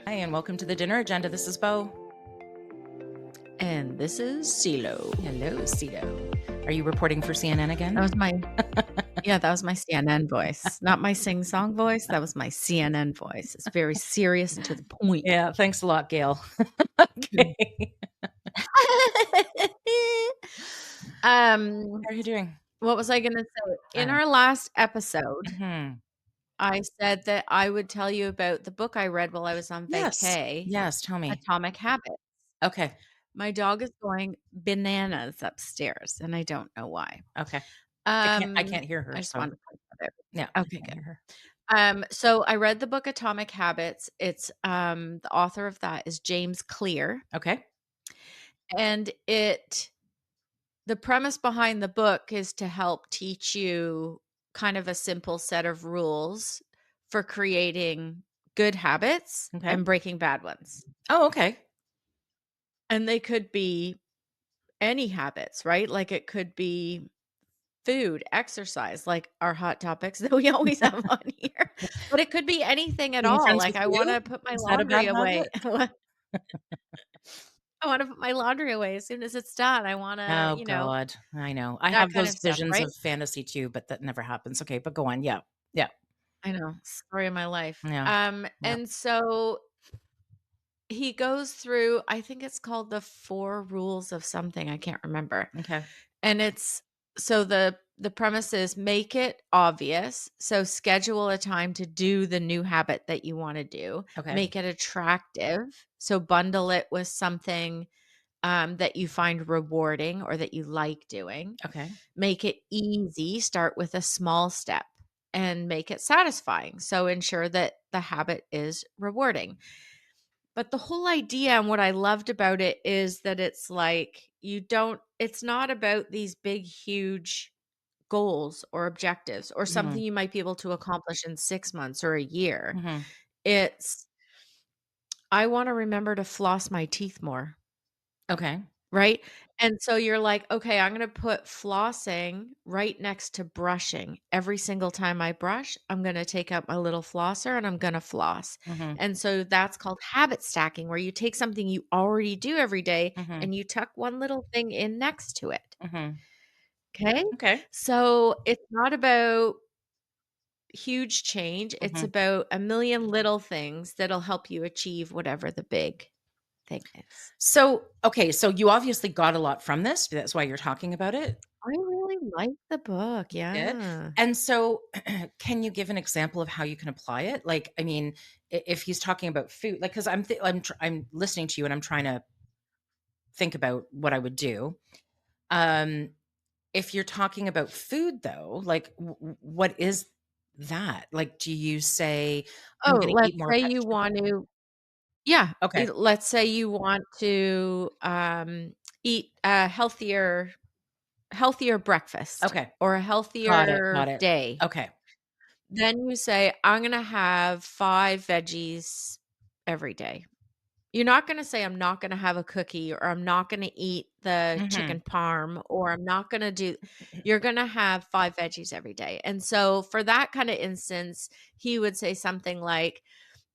Hi, and welcome to the dinner agenda. This is Bo. And this is CeeLo. Hello, Cito. Are you reporting for CNN again? That was my CNN voice, not my sing-song voice. That was my CNN voice. It's very serious and to the point. Yeah, thanks a lot, Gail. Okay. How are you doing? What was I gonna say? In Uh, our last episode, mhm. I said that I would tell you about the book I read while I was on Yes. vacay, Yes, tell me. Atomic Habits. Okay. My dog is going bananas upstairs, and I don't know why. Okay. I Um, can't hear her, I just so wanted to point that yeah, out. I Okay, can't good. hear her. So I read the book Atomic Habits. It's the author of that is James Clear, Okay. and the premise behind the book is to help teach you kind of a simple set of rules for creating good habits Okay. and breaking bad ones. Oh, okay. And they could be any habits, right? Like it could be food, exercise, like our hot topics that we always have on here. But it could be anything at Being all. friends Like with I want you? to put my Is that a bad laundry away. habit? I wanna put my laundry away as soon as it's done. I wanna, Oh god. I know. I that have kind those of stuff, visions right? of fantasy too, but that never happens. Okay, but go on. Yeah. Yeah. I know, story of my life. Yeah. Yeah. And so he goes through, I think it's called the 4 rules of something, I can't remember. Okay. And it's so the premise is make it obvious. So schedule a time to do the new habit that you wanna do. Okay. Make it attractive. So bundle it with something, that you find rewarding or that you like doing. Okay. Make it easy, start with a small step and make it satisfying. So ensure that the habit is rewarding. But the whole idea and what I loved about it is that it's like it's not about these big, huge goals or objectives or something Mhm. you might be able to accomplish in 6 months or a year. Mhm. It's, I want to remember to floss my teeth more. Okay. Right? And so you're like, "Okay, I'm gonna put flossing right next to brushing. Every single time I brush, I'm gonna take out my little flosser and I'm gonna floss." Mhm. And so that's called habit stacking, where you take something you already do every day Mhm. and you tuck one little thing in next to it. Mhm. Okay? Okay. So it's not about huge change, it's Mhm. about a million little things that'll help you achieve whatever the big thing is. So, okay, so you obviously got a lot from this. That's why you're talking about it. I really like the book, Did. yeah. And so, can you give an example of how you can apply it? Like, I mean, if he's talking about food, like, because I'm listening to you and I'm trying to think about what I would do. Um, if you're talking about food, though, like, what is that? Like, do you say, "I'm Oh, going to let's eat more say you vegetables"? want to yeah, Okay. let's say you want to, eat a healthier breakfast Okay. or a Got it. healthier Got it. day. Okay. Then you say, "I'm gonna have 5 veggies every day." You're not gonna say, "I'm not gonna have a cookie," or "I'm not gonna eat the Mhm. chicken parm," or "I'm not gonna do" you're gonna have 5 veggies every day. And so for that kinda instance, he would say something like,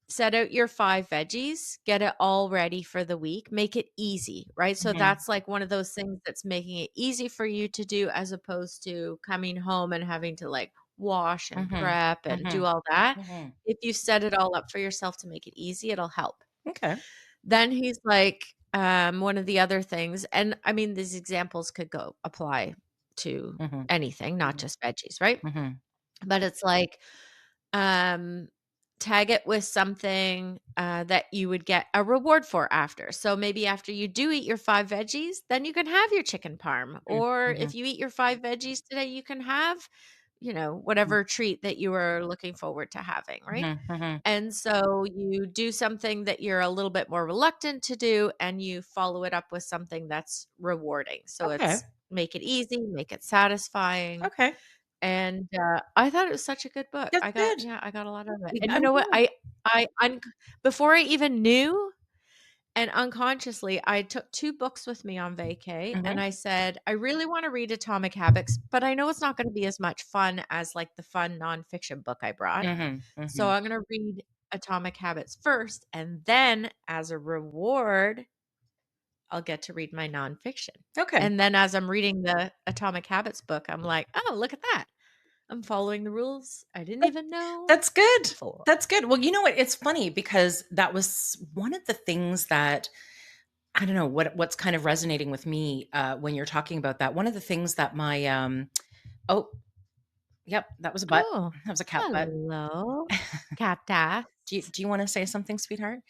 set out your 5 veggies, get it all ready for the week, make it easy, right? So Mhm. that's like one of those things that's making it easy for you to do as opposed to coming home and having to like wash and Mhm. prep and do Mhm. all that. Mhm. If you set it all up for yourself to make it easy, it'll help. Okay. Then he's like, one of the other things, and I mean, these examples could go apply to Mhm. anything, not just veggies, right? Mhm. But it's like, um, tag it with something, that you would get a reward for after. So maybe after you do eat your 5 veggies, then you can have your chicken parm, Mhm. or Mhm. if you eat your 5 veggies today, you can have, Mhm. whatever treat that you were looking forward to having, right? Mhm. Mhm. And so you do something that you're a little bit more reluctant to do, and you follow it up with something that's rewarding. So Okay. it's make it easy, make it satisfying, Okay. and, I thought it was such a good book. That's good. I got a lot out of it. Y And you I'm know what? glad. I before I even knew and unconsciously, I took 2 books with me on vacay, and Mhm. I said, "I really wanna read Atomic Habits, but I know it's not gonna be as much fun as, like, the fun nonfiction book I brought. Mhm. So Mhm. I'm gonna read Atomic Habits first, and then as a reward, I'll get to read my nonfiction. Okay. And then as I'm reading the Atomic Habits book, I'm like, "Oh, look at that. I'm following the rules I didn't That even know that's good. before." That's good. Well, you know what? It's funny because that was one of the things that I don't know what's kind of resonating with me, when you're talking about that. One of the things that my, oh, yep, that was a butt. Oh, That was a cat butt. hello, cactus. Do you wanna say something, sweetheart?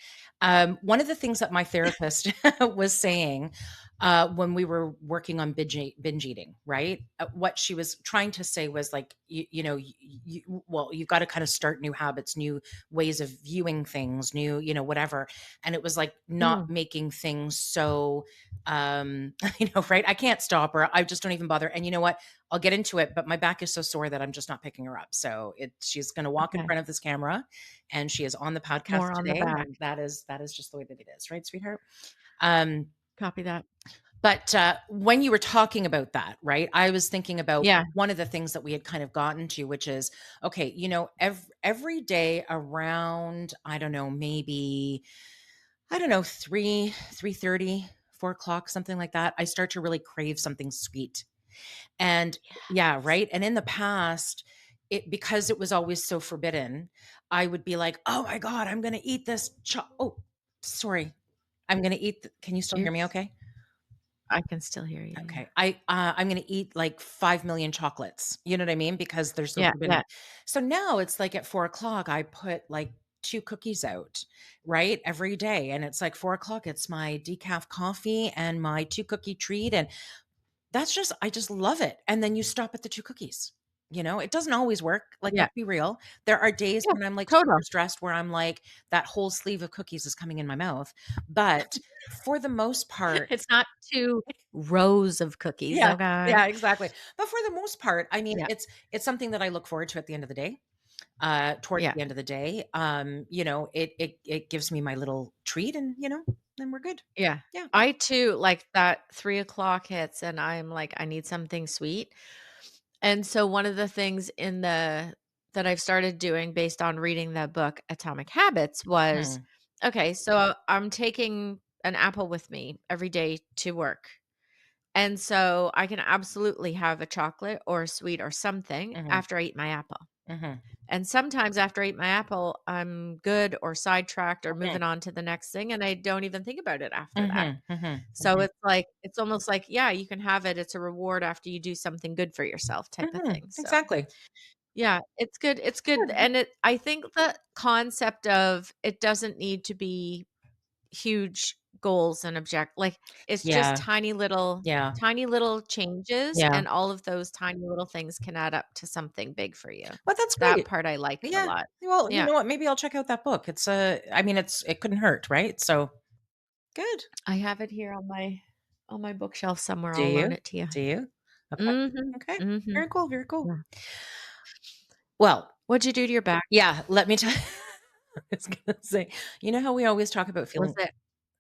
One of the things that my therapist was saying, when we were working on binge eating, right? What she was trying to say was like, you know, well, you've gotta kinda start new habits, new ways of viewing things, new, whatever. And it was like not Mm, making things so, right? I can't stop her. I just don't even bother. And you know what? I'll get into it, but my back is so sore that I'm just not picking her up. So she's gonna walk in okay. front of this camera and she is on the podcast More on the today, back. and that is just the way that it is, right, sweetheart? Um, Copy that. but, when you were talking about that, right, I was thinking about Yeah. one of the things that we had kind of gotten to, which is, okay, every day around, I don't know, maybe, I don't know, 3:30, 4 o'clock, something like that, I start to really crave something sweet. And yeah, Yes. right? And in the past, because it was always so forbidden, I would be like, "Oh my god, I'm gonna eat this oh, sorry. I'm gonna eat can you still hear me Oops. okay? I can still hear you, yeah. Okay. I'm gonna eat like 5,000,000 chocolates, you know what I mean? Because they're so Yeah, forbidden. yeah, So now it's like at 4 o'clock, I put like 2 cookies out, right? Every day, and it's like 4 o'clock, it's my decaf coffee and my 2 cookie treat, and that's just I just love it, and then you stop at the 2 cookies, it doesn't always work, like, yeah, let's be real. There are days yeah, when I'm, like, super total. stressed where I'm like, that whole sleeve of cookies is coming in my mouth, but for the most part It's not 2 rows of cookies, yeah, okay? yeah, exactly, but for the most part, I mean, Yeah, it's something that I look forward to at the end of the day, towards yeah, the end of the day, it gives me my little treat and, then we're good. yeah. Yeah. I too like that 3 o'clock hits and I'm like, "I need something sweet." And so one of the things in the that I've started doing based on reading the book Atomic Habits was, Mhm, okay, so I'm taking an apple with me every day to work. And so I can absolutely have a chocolate or a sweet or something mhm, after I eat my apple. mhm, And sometimes after I eat my apple, I'm good or sidetracked or mhm, moving on to the next thing, and I don't even think about it after that. mhm, mhm, So mhm, it's like it's almost like, yeah, you can have it. It's a reward after you do something good for yourself type of mhm, thing. So, exactly. yeah, it's good. It's good. Good. And I think the concept of it doesn't need to be huge goals and object like, it's just Yeah, yeah, tiny little changes, yeah. and all of those tiny little things can add up to something big for you. Well, that's That great. part I like a Yeah. lot. Well, you Yeah, know what? Maybe I'll check out that book. I mean, it couldn't hurt, right? So good. I have it here on my bookshelf somewhere. Do I'll loan you? it to you. Do you? Okay. Mhm, Okay. mhm. Very cool. Very cool. Yeah. Well, What'd you do to your back? yeah. Let me tell. I was gonna say, you know how we always talk about Was feeling. it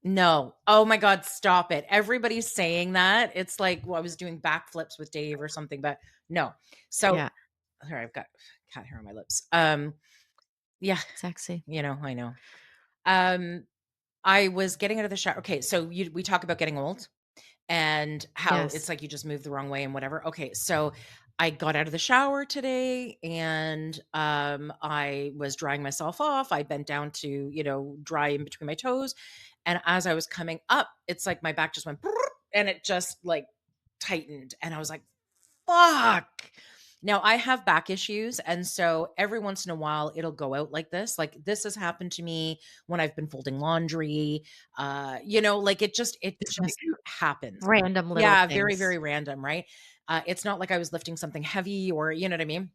No. Oh my God, stop it. Everybody's saying that. It's like, well, I was doing backflips with Dave or something, but no. So, yeah, sorry, I've got cat hair on my lips. Yeah, sexy. I know. Um, I was getting out of the shower. Okay, so we talk about getting old and how it's Yes. like you just move the wrong way and whatever. Okay, so I got out of the shower today and I was drying myself off. I bent down to, dry in between my toes. And as I was coming up, it's like my back just went and it just like tightened. And I was like, fuck. Now I have back issues, and so every once in a while it'll go out like this. Like this has happened to me when I've been folding laundry. Like it just like Just happens. random little Yeah, very, things. very random, right? It's not like I was lifting something heavy or you know what I mean?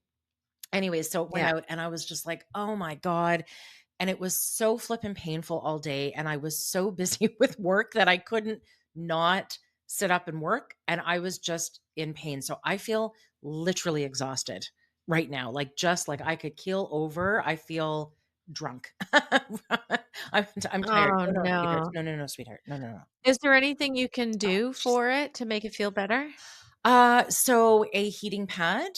Anyways, so it went Yeah. out and I was just like, oh my God. And it was so flippin' painful all day. And I was so busy with work that I couldn't not sit up and work. And I was just in pain. So I feel literally exhausted right now. Like just like I could keel over. I feel drunk. I'm tired. Oh, No, no, sweetheart. no. No, no, no, sweetheart. No, no, no. Is there anything you can do for it to make it feel better? So a heating pad,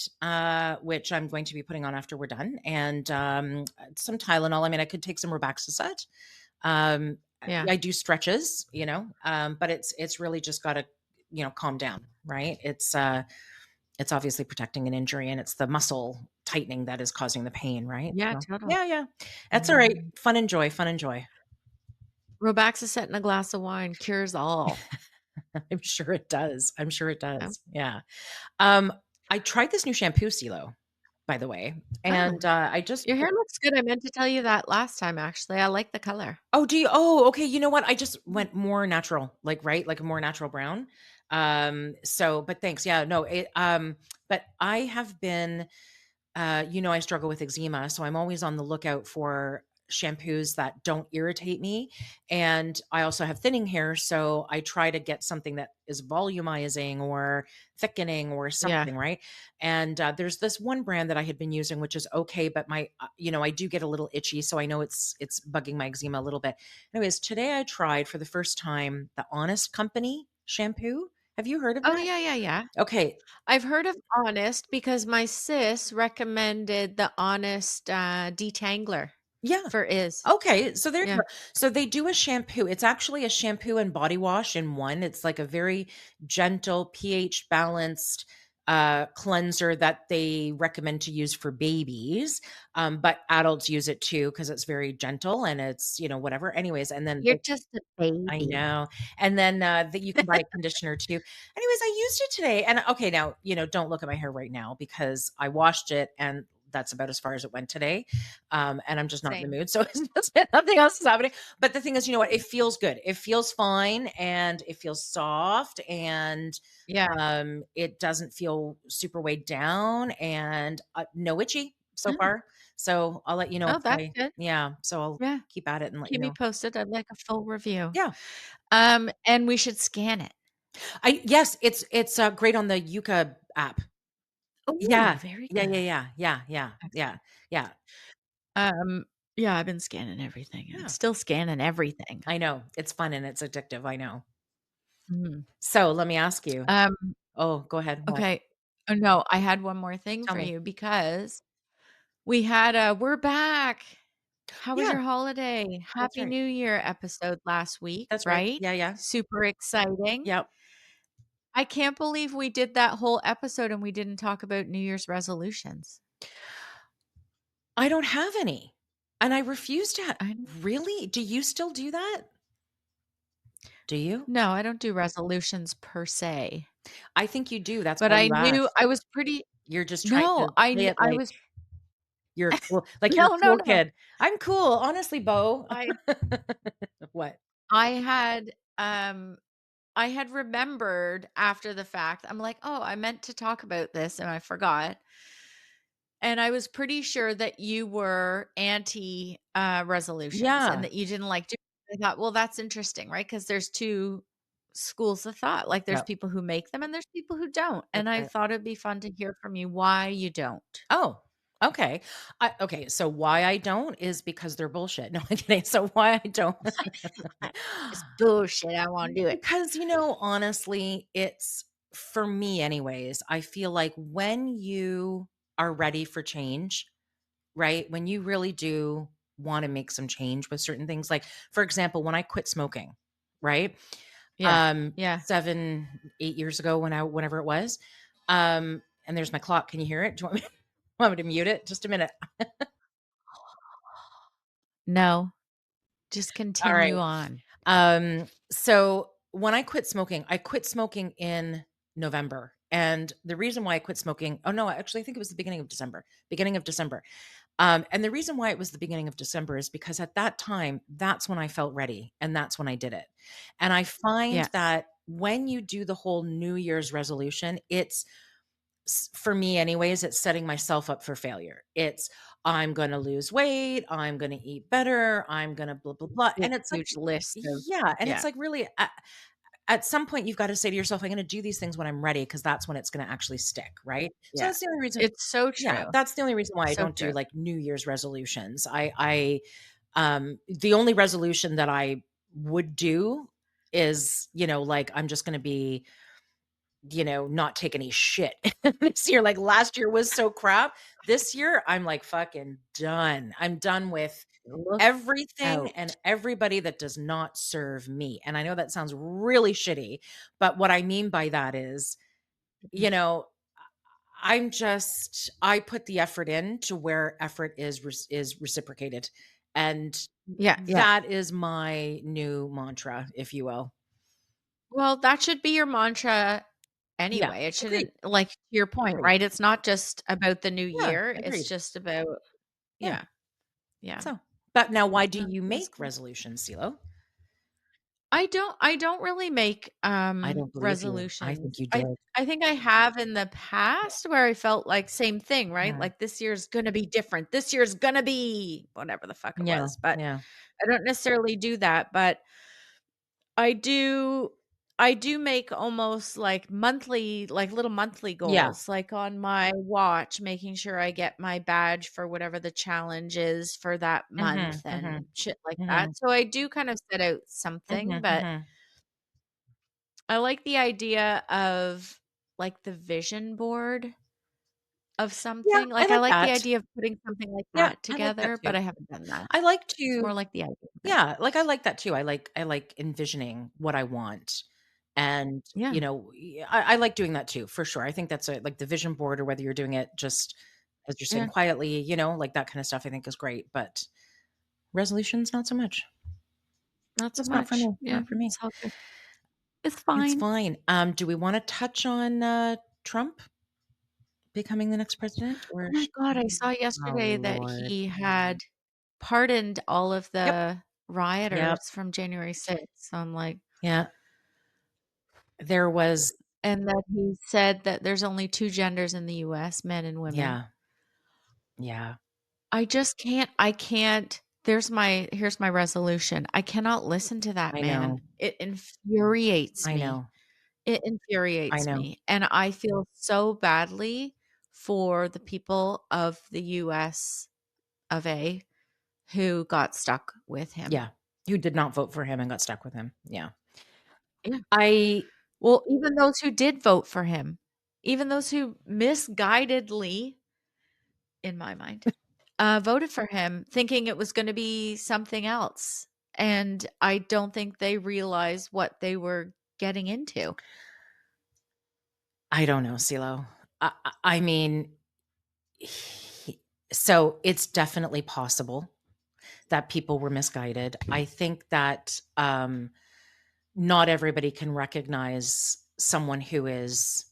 which I'm going to be putting on after we're done, and some Tylenol. I mean, I could take some Robaxacet. Yeah. I do stretches, but it's really just got to, calm down, right? It's obviously protecting an injury, and it's the muscle tightening that is causing the pain, right? Yeah, So, totally. yeah, yeah, that's all right. Mhm. Fun and joy, fun and joy. Robaxacet and a glass of wine cures all. I'm sure it does. I'm sure it Yeah. does. Yeah. Um, I tried this new shampoo, CeeLo, by the way, Oh, and I just your hair looks good. I meant to tell you that last time, actually. I like the color. Oh, do you? Oh, okay. You know what? I just Mm. went more natural, like, right? Like a more natural brown. But thanks. Yeah, no, but I have been, I struggle with eczema, so I'm always on the lookout for shampoos that don't irritate me. And I also have thinning hair, so I try to get something that is volumizing or thickening or Yeah. something, right? And there's this one brand that I had been using, which is okay, but I do get a little itchy, so I know it's bugging my eczema a little bit. Anyways, today I tried for the first time the Honest Company shampoo. Have you heard of Oh, that? yeah, yeah, yeah. Okay, I've heard of Honest because my sis recommended the Honest, detangler yeah. for Is. Okay, so there you Yeah. go. So they do a shampoo. It's actually a shampoo and body wash in one. It's like a very gentle, pH balanced cleanser that they recommend to use for babies. But adults use it too because it's very gentle and it's, whatever. Anyways, and then You're just a I baby. know. And then, that you can buy a conditioner too. Anyways, I used it today and okay, now, don't look at my hair right now because I washed it and that's about as far as it went today. And I'm just not in the Same. mood. So it's just nothing else is happening. But the thing is, you know what? It feels good. It feels fine and it feels soft and Yeah. it doesn't feel super weighed down and no itchy so Oh. far. So I'll let you know if Oh, that's I, good. yeah. So I'll Yeah. keep at it and let you Keep me know. posted. I'd like a full review. Yeah. And we should scan it. Yes, it's great on the Yuka app. Oh, Yeah. very Yeah, good. yeah, yeah, yeah, yeah, yeah, Excellent. yeah, Yeah, I've been scanning everything and yeah. still scanning everything. I know. It's fun and it's addictive, I know. Mhm. So, let me ask you. Um, Oh, go ahead, what? okay. Oh, no, I had one more thing Tell for me. you because we had a "We're back. How was Yeah, your holiday? that's Happy right. New Year" episode last week, That's right. right? Yeah, yeah. Super exciting. Yep. I can't believe we did that whole episode and we didn't talk about New Year's resolutions. I don't have any, and I refuse to I really? Do you still do that? Do you? No, I don't do resolutions per se, I think you do, that's but why I you knew asked. I was pretty You're just trying No, to play it I like was you're No, a no, cool no. kid. "I'm cool, honestly, Bo." I What? I had, I had remembered after the fact, I'm like, "Oh, I meant to talk about this and I forgot." And I was pretty sure that you were anti, resolutions and Yeah. that you didn't like doing I thought, "Well, that's interesting," right? Because there's 2 schools of thought, like, there's Yep, people who make them and there's people who don't, that's and I right. thought it'd be fun to hear from you why you don't. Oh, okay. Okay, so why I don't is because they're bullshit. No, I'm kidding. So why I don't It's bullshit, I won't do it. because, honestly, it's for me anyways, I feel like when you are ready for change, right? When you really do wanna make some change with certain things, like, for example, when I quit smoking, right? Yeah, yeah. 7, 8 years ago whenever it was, and there's my clock. Can you hear it? Do you want me want me to mute it? Just a minute. No, just All right. continue on. So when I quit smoking in November. And the reason why I quit smoking, oh no, actually, I think it was the beginning of December. Beginning of December. And the reason why it was the beginning of December is because at that time, that's when I felt ready and that's when I did it. And I find Yes. that when you do the whole New Year's resolution, for me anyways, it's setting myself up for failure. It's I'm going to lose weight, I'm going to eat better, I'm going to blah blah blah. Big, And it's like huge list of yeah, and it's yeah, like really at some point you've got to say to yourself, I'm going to do these things when I'm ready because that's when it's going to actually stick, right? So yeah. that's the only reason It's so yeah, true, that's the only reason why I so don't do true. like New Year's resolutions. The only resolution that I would do is, like I'm just going to be not take any shit this year. Like last year was so crap. This year, I'm like fucking done. I'm done with Look everything and out. everybody that does not serve me. And I know that sounds really shitty, but what I mean by that is, you know, I put the effort in to where effort is reciprocated. And Yeah, yeah. that is my new mantra, if you will. Well, that should be your mantra Yeah. anyway. It Agreed. shouldn't like, to your point, Agreed. right? It's not just about the new Yeah. year, it's Agreed. just about Yeah. yeah, yeah. So, but now why do No, you that's make good. resolutions, CeeLo? I don't really make, I don't believe you. I resolutions. think you I did. I think I have in the past where I felt like same thing, right? Mhm. Like, "This year's gonna be different. This year's gonna be" whatever the fuck it Yeah, was, but yeah. I don't necessarily do that, but I do I do make almost like monthly like little monthly Yeah. goals, like on my watch, making sure I get my badge for whatever the challenge is for that month Mhm, and mhm, shit like that. mhm, So I do kind of set out something, mhm, but mhm. I like the idea of like the vision board of Yeah, something. I Like I like like the that. idea of putting something like Yeah, that I like that together, but too. I haven't done that. I like It's to more like the idea of it. yeah, like, I like that too. I like envisioning what I want, and, Yeah. I like doing that too, for sure. I think that's a like, the vision board or whether you're doing it just, as you're saying, Yeah. quietly, like, that kinda stuff I think is great, but resolutions, not so much. Not so Just not for me, much. Yeah. not for me. It's all good. It's It's fine. fine. Do we wanna touch on, Trump becoming the next president Oh or my sh god, I saw Oh, yesterday that lord. he had pardoned all of Yep, the yep, rioters from January 6th. So I'm like yeah. There was and that he said that there's only 2 genders in the US, men and women. yeah, yeah. I can't here's my resolution. I cannot listen to that I man. know, It infuriates I me. know, It I infuriates know. me, and I feel so badly for the people of the US of A who got stuck with him. Yeah. You did not vote for him and got stuck with him. Yeah. Yeah. I Well, even those who did vote for him, even those who misguidedly, in my mind, voted for him thinking it was gonna be something else, and I don't think they realized what they were getting into. I don't know, CeeLo. I mean, he so it's definitely possible that people were misguided. I think that, not everybody can recognize someone who is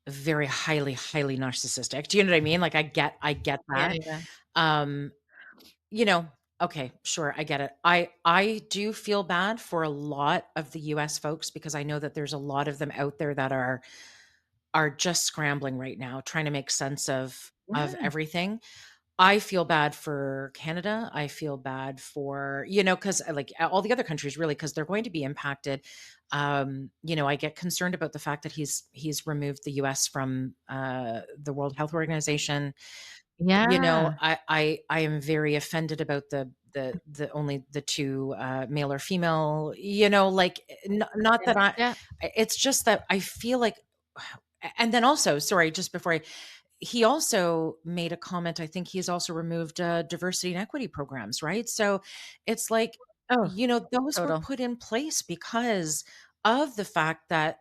very highly, highly narcissistic. Do you know what I mean? Like, I get Yeah, that. yeah. Um, you know, okay, sure, I get it. I do feel bad for a lot of the US folks because I know that there's a lot of them out there that are just scrambling right now trying to make sense of Yeah, everything. I feel bad for Canada. I feel bad for, because like all the other countries really, because they're going to be impacted. I get concerned about the fact that he's removed the US from the World Health Organization. yeah. I am very offended about the only the two male or female, like not Yeah, that yeah. it's just that I feel like and then also, sorry, just before he also made a comment. I think he's also removed diversity and equity programs, right? So it's like, Oh, those were total. put in place because of the fact that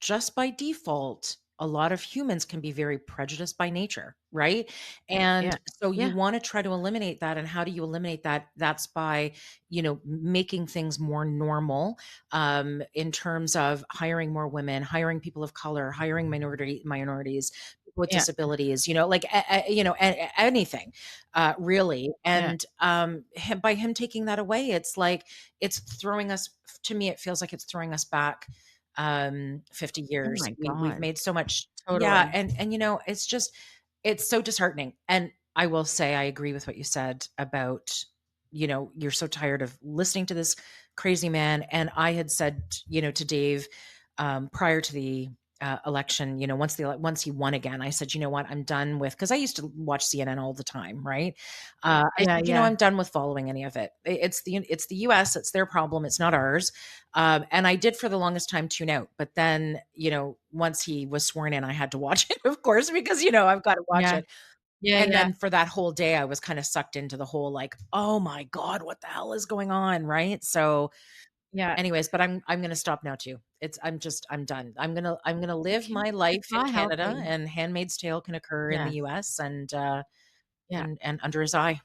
just by default, a lot of humans can be very prejudiced by nature, right? And Yeah, so you yeah, want to try to eliminate that. And how do you eliminate that? That's by, making things more normal in terms of hiring more women, hiring people of color, hiring minorities, people with yeah, disabilities, like, anything really. yeah. And by him taking that away, it's like, it's throwing us, to me, it feels like it's throwing us back 50 Oh years. my We've god. made so much. Yeah, Totally. and it's just it's so disheartening. And I will say I agree with what you said about, you're so tired of listening to this crazy man. And I had said, to Dave prior to the election, once he won again, I said, you know what, I'm done with, because I used to watch CNN all the time, right? I Yeah, said, yeah, I'm done with following any of it. It's the U.S. It's their problem. It's not ours. And I did for the longest time tune out. But then, once he was sworn in, I had to watch it, of course, because I've got to watch yeah, it. yeah, And yeah, then for that whole day, I was kind of sucked into the whole like, oh my God, what the hell is going on? Right. So yeah. anyways, but I'm gonna stop now too. I'm done. I'm gonna live Okay, my it's life in not Canada, healthy. and Handmaid's Tale can occur in the Yes, US, and yeah. under his eye.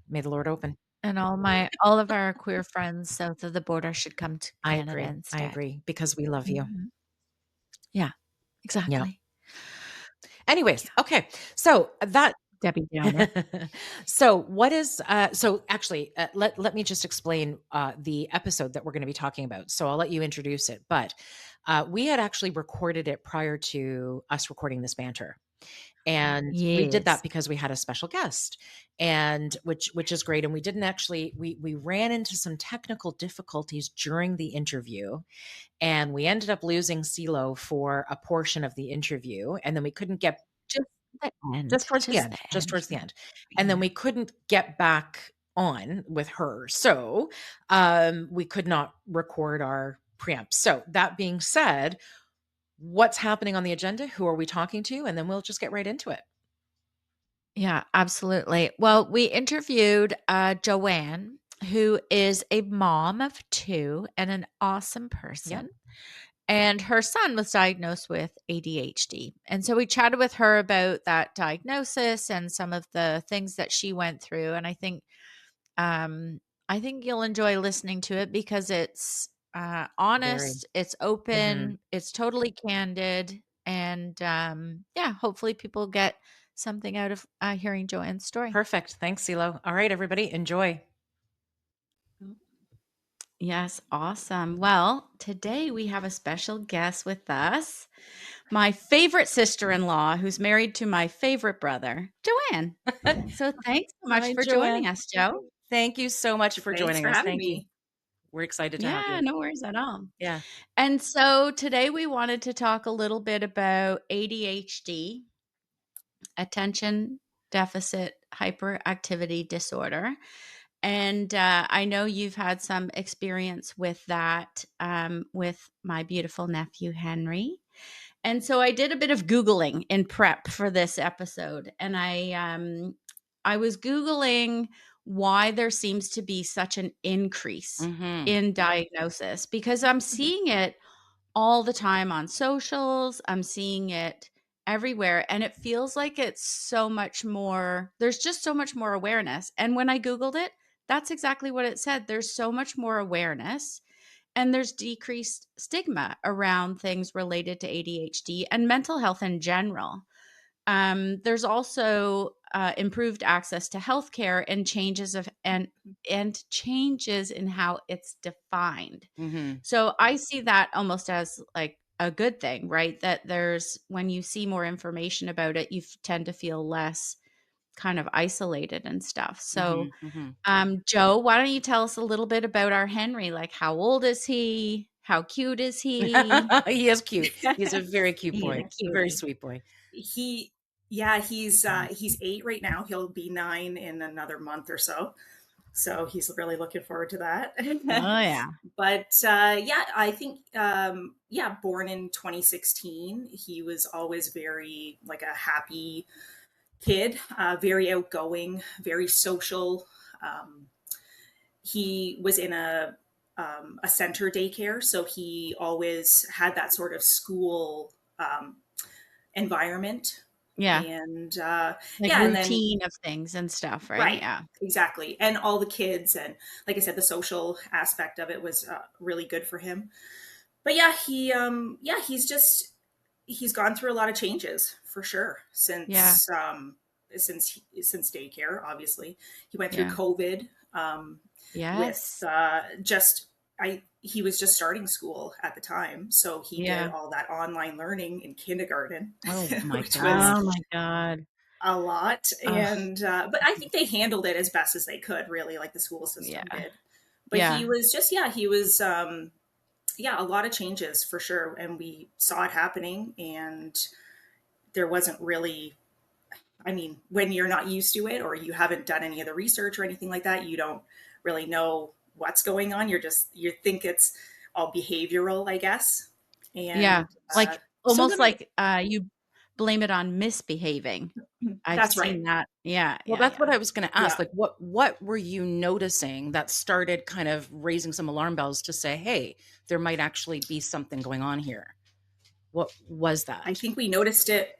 May the Lord open. And all of our queer friends south of the border should come to I Canada agree. I instead. agree because we love you. Mhm. Yeah, Yeah. exactly. Anyways, Yeah. okay. So that Debbie Downer. so what is so actually let me just explain the episode that we're going to be talking about. So I'll let you introduce it, but we had actually recorded it prior to us recording this banter. And we did that Yes. because we had a special guest, and which is great. And we didn't actually we ran into some technical difficulties during the interview, and we ended up losing CeeLo for a portion of the interview, and then we couldn't get Just the just end, towards the just end, the just end. towards the end. And then Yeah. we couldn't get back on with her. So we could not record our preamp. So that being said, what's happening on the agenda? Who are we talking to? And then we'll just get right into it. Yeah, absolutely. Well, we interviewed, Joanne, who is a mom of 2 and an awesome Yep. person, and her son was diagnosed with ADHD, and so we chatted with her about that diagnosis and some of the things that she went through, and um, I think you'll enjoy listening to it because it's, Very. honest, it's Mhm. open, it's totally candid, and, yeah, hopefully people get something out of, hearing Joanne's story. Perfect. Thanks, CeeLo. All right, everybody, enjoy. Yes, awesome. Well, today we have a special guest with us, my favorite sister-in-law who's married to my favorite brother, Joanne. So thanks so much Hi, for Joanne. joining us, Joe. Thank you so much for Thanks joining for us. having Thank you. me. We're excited to have Yeah, you. no worries at all. Yeah. And so today we wanted to talk a little bit about ADHD, attention deficit hyperactivity disorder. And I know you've had some experience with that, with my beautiful nephew, Henry. And so I did a bit of Googling in prep for this episode. And I was Googling why there seems to be such an increase Mhm. in diagnosis because I'm seeing it all the time on socials. I'm seeing it everywhere. And it feels like it's so much more, there's just so much more awareness. And when I Googled it, that's exactly what it said. There's so much more awareness and there's decreased stigma around things related to ADHD and mental health in general. There's also improved access to healthcare and changes in how it's defined. Mhm. So I see that almost as like a good thing, right? That there's when you see more information about it, you tend to feel less kind of isolated and stuff. So, Mhm. Mhm. Joe, why don't you tell us a little bit about our Henry? Like, how old is he? How cute is he? He is cute. He's a very cute He's a boy. A very cutie. sweet boy. He yeah, he's 8 right now. He'll be 9 in another month or so. So he's really looking forward to that. Oh yeah, But yeah, I think yeah, born in 2016, he was always very like a happy kid, very outgoing, very social. Um, he was in a center daycare, so he always had that sort of school environment. yeah. And Like yeah, and then routine of things and stuff, right? right, Yeah, exactly, and all the kids, and like I said, the social aspect of it was really good for him. But yeah, yeah, he's gone through a lot of changes for sure yeah, since daycare. Obviously, he went through yeah. COVID with Yes, just I he was just starting school at the time, so he did yeah. all that online learning in kindergarten, Oh my which was gosh. Oh my god. a lot. Oh And but I think they handled it as best as they could, really, like the school yeah, system did. But he yeah, was just yeah, yeah, a lot of changes for sure. And we saw it happening, and there wasn't really, I mean, when you're not used to it or you haven't done any of the research or anything like that, you don't really know what's going on. You think it's all behavioral, I guess. Yeah, And like, So almost let me like, you blame it on misbehaving. I've that's right. seen that. Yeah, well, yeah, that's yeah. what I was gonna Yeah. ask, like, what were you noticing that started kind of raising some alarm bells to say, "Hey, there might actually be something going on here." What was I that? think we noticed it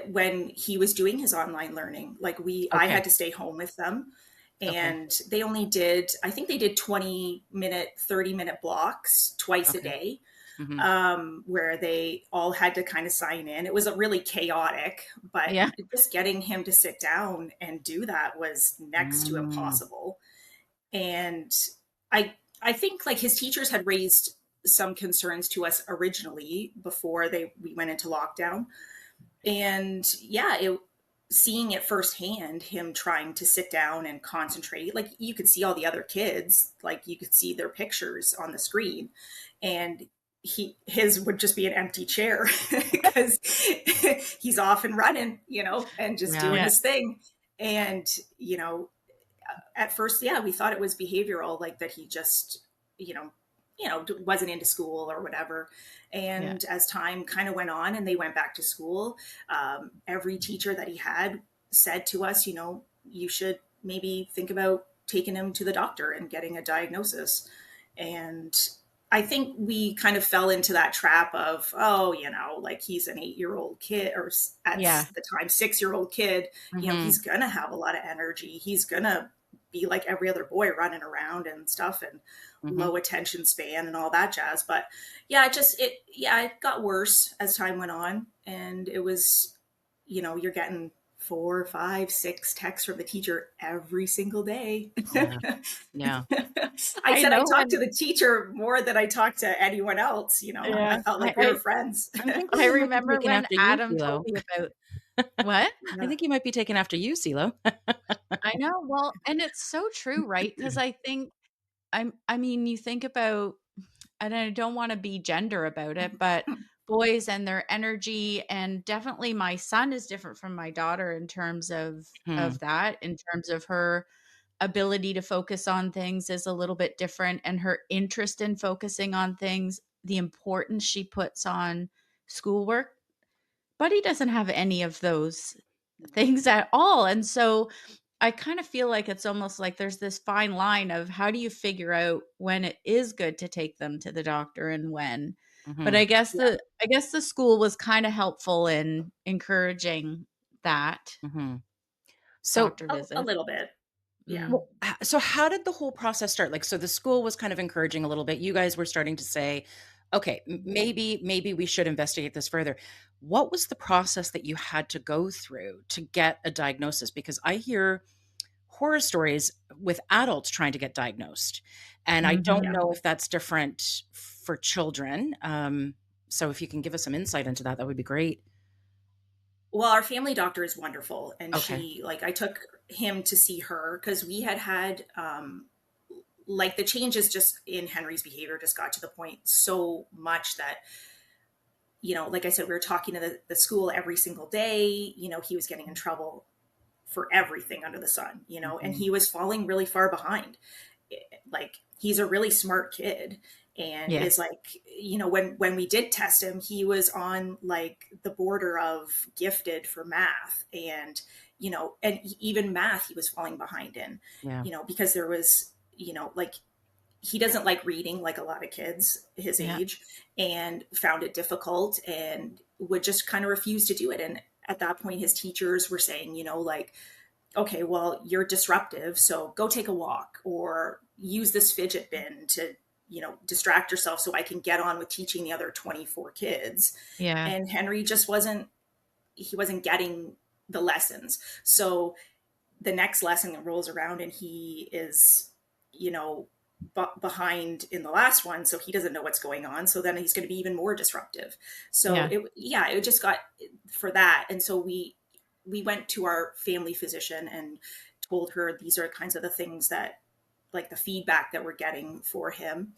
when he was doing his online learning. Like I Okay, had to stay home with them, okay, and they only did, I think they did 20-minute, 30-minute blocks twice a okay. day, Mhm, where they all had to kind of sign in. It was a really chaotic, but Yeah. just getting him to sit down and do that was next to mm, impossible. And I think like his teachers had raised some concerns to us originally before we went into lockdown. And yeah, seeing it firsthand, him trying to sit down and concentrate, like you could see all the other kids, like you could see their pictures on the screen, and his would just be an empty chair because he's off and running, and just yeah, doing Yeah, his thing. And at first, yeah, we thought it was behavioral, like that he just, you know, wasn't into school or whatever. yeah, And as time kind of went on and they went back to school, every teacher that he had said to us, you should maybe think about taking him to the doctor and getting a diagnosis. And I think we kind of fell into that trap of, oh, like he's an 8-year-old kid, or at yeah, the time 6-year-old kid. mhm, He's gonna have a lot of energy. He's gonna be like every other boy running around and stuff, and mhm. low attention span and all that jazz. But yeah, it got worse as time went on, and it was, you're getting 4, 5, 6 texts from the teacher every single day. Yeah, yeah. I I said I know, talked to and the teacher more than I talked to anyone else. I yeah, felt like we were I friends. I'm thinking I he might be remember taken when after you, Adam told CeeLo. me about what? I Yeah. think he might be taken after you, CeeLo. I know, well, and it's so true, right? Because I think I mean, you think about, and I don't wanna be gender about it, but boys and their energy, and definitely my son is different from my daughter in terms Hmm, of that, in terms of her ability to focus on things is a little bit different, and her interest in focusing on things, the importance she puts on schoolwork. Buddy doesn't have any of those things at all, and so I kind of feel like it's almost like there's this fine line of how do you figure out when it is good to take them to the doctor and when. But mhm, I guess the school was kind of helpful in encouraging that mhm. So doctor a visit. little bit. Yeah. Mm. well, so how did the whole process start? Like, so the school was kind of encouraging a little bit. You guys were starting to say, okay, maybe we should investigate this further. What was the process that you had to go through to get a diagnosis? Because I hear horror stories with adults trying to get diagnosed, and I don't Yeah. Mhm. know if that's different for children. So if you can give us some insight into that, that would be great. Well, our family doctor is wonderful, and Okay. I took him to see her because we had like the changes just in Henry's behavior just got to the point so much that, like I said, we were talking to the school every single day. He was getting in trouble for everything under the sun, and Mhm. he was falling really far behind. Like he's a really smart kid, and Yeah. is like, when we did test him, he was on like the border of gifted for math, and even math he was falling behind in, Yeah. because there was, like he doesn't like reading like a lot of kids his Yeah. age, and found it difficult and would just kind of refuse to do it. And at that point his teachers were saying, like, okay, well, you're disruptive, so go take a walk or use this fidget bin to, distract yourself so I can get on with teaching the other 24 kids. Yeah. And Henry just wasn't getting the lessons. So the next lesson rolls around and he is, you know, behind in the last one, so he doesn't know what's going on, so then he's going to be even more disruptive. So Yeah. it just got for that. And so we went to our family physician and told her these are kinds of the things that like the feedback that we're getting for him.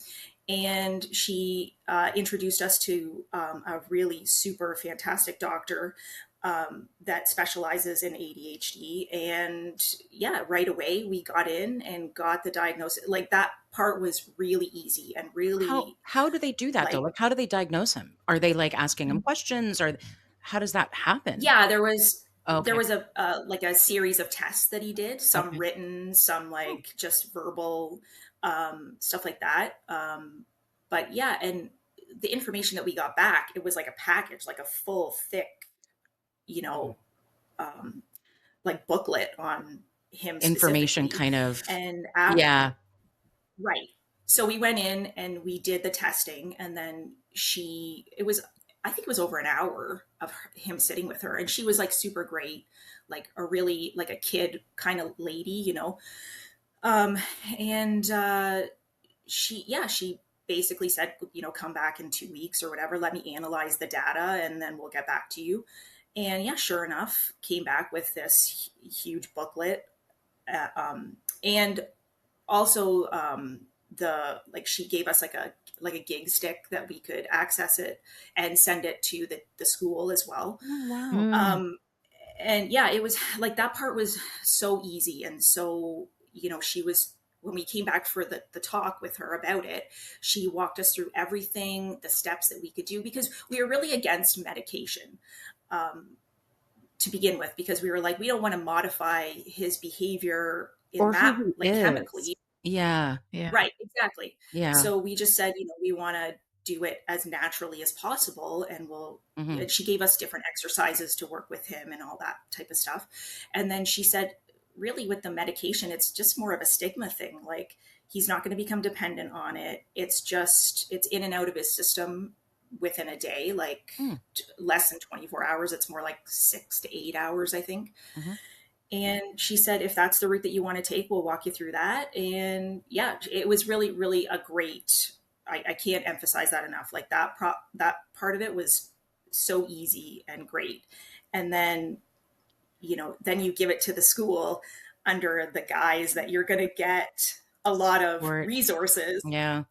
And she introduced us to a really super fantastic doctor that specializes in ADHD. And yeah, right away we got in and got the diagnosis. Like that part was really easy and really How do they do that though? like, Like, how do they diagnose him? Are they, like, asking him questions, or how does that happen? yeah, there Okay, was a like a series of tests that he did, some okay. written, some Oh, like just verbal, stuff like that. But yeah, and the information that we got back, it was like a package, like a full, thick, you oh. know, um, like booklet on him Information specifically. kind of, And yeah. right. So we went in and we did the testing, and then it was, I think it was over an hour of him sitting with her, and she was like super great, like a really like a kid kind of lady, you know. Um, and she basically said, you know, come back in 2 weeks or whatever. Let me analyze the data, and then we'll get back to you. And yeah, sure enough, came back with this huge booklet, and also the like she gave us like a gig stick that we could access it and send it to the school as well. Oh, wow. Mm. um and yeah, it was like that part was so easy. And so, you know, she was, when we came back for the talk with her about it, she walked us through everything, the steps that we could do, because we were really against medication, um, to begin with, because we were like, we don't want to modify his behavior in Or who that, he like is. chemically. Yeah, Yeah. Right, exactly. yeah. So we just said, you know, we want to do it as naturally as possible, and Mhm. and she gave us different exercises to work with him and all that type of stuff. And then she said, really, with the medication, it's just more of a stigma thing. Like, he's not going to become dependent on it. It's just, it's in and out of his system within a day, like Mm, less than 24 hours. It's more like 6 to 8 hours, I think. mhm. And she said, if that's the route that you want to take, we'll walk you through that. And yeah, it was really, really a great, I can't emphasize that enough. Like that part of it was so easy and great. And then, you know, then you give it to the school under the guise that you're going to get a lot of Or resources. yeah.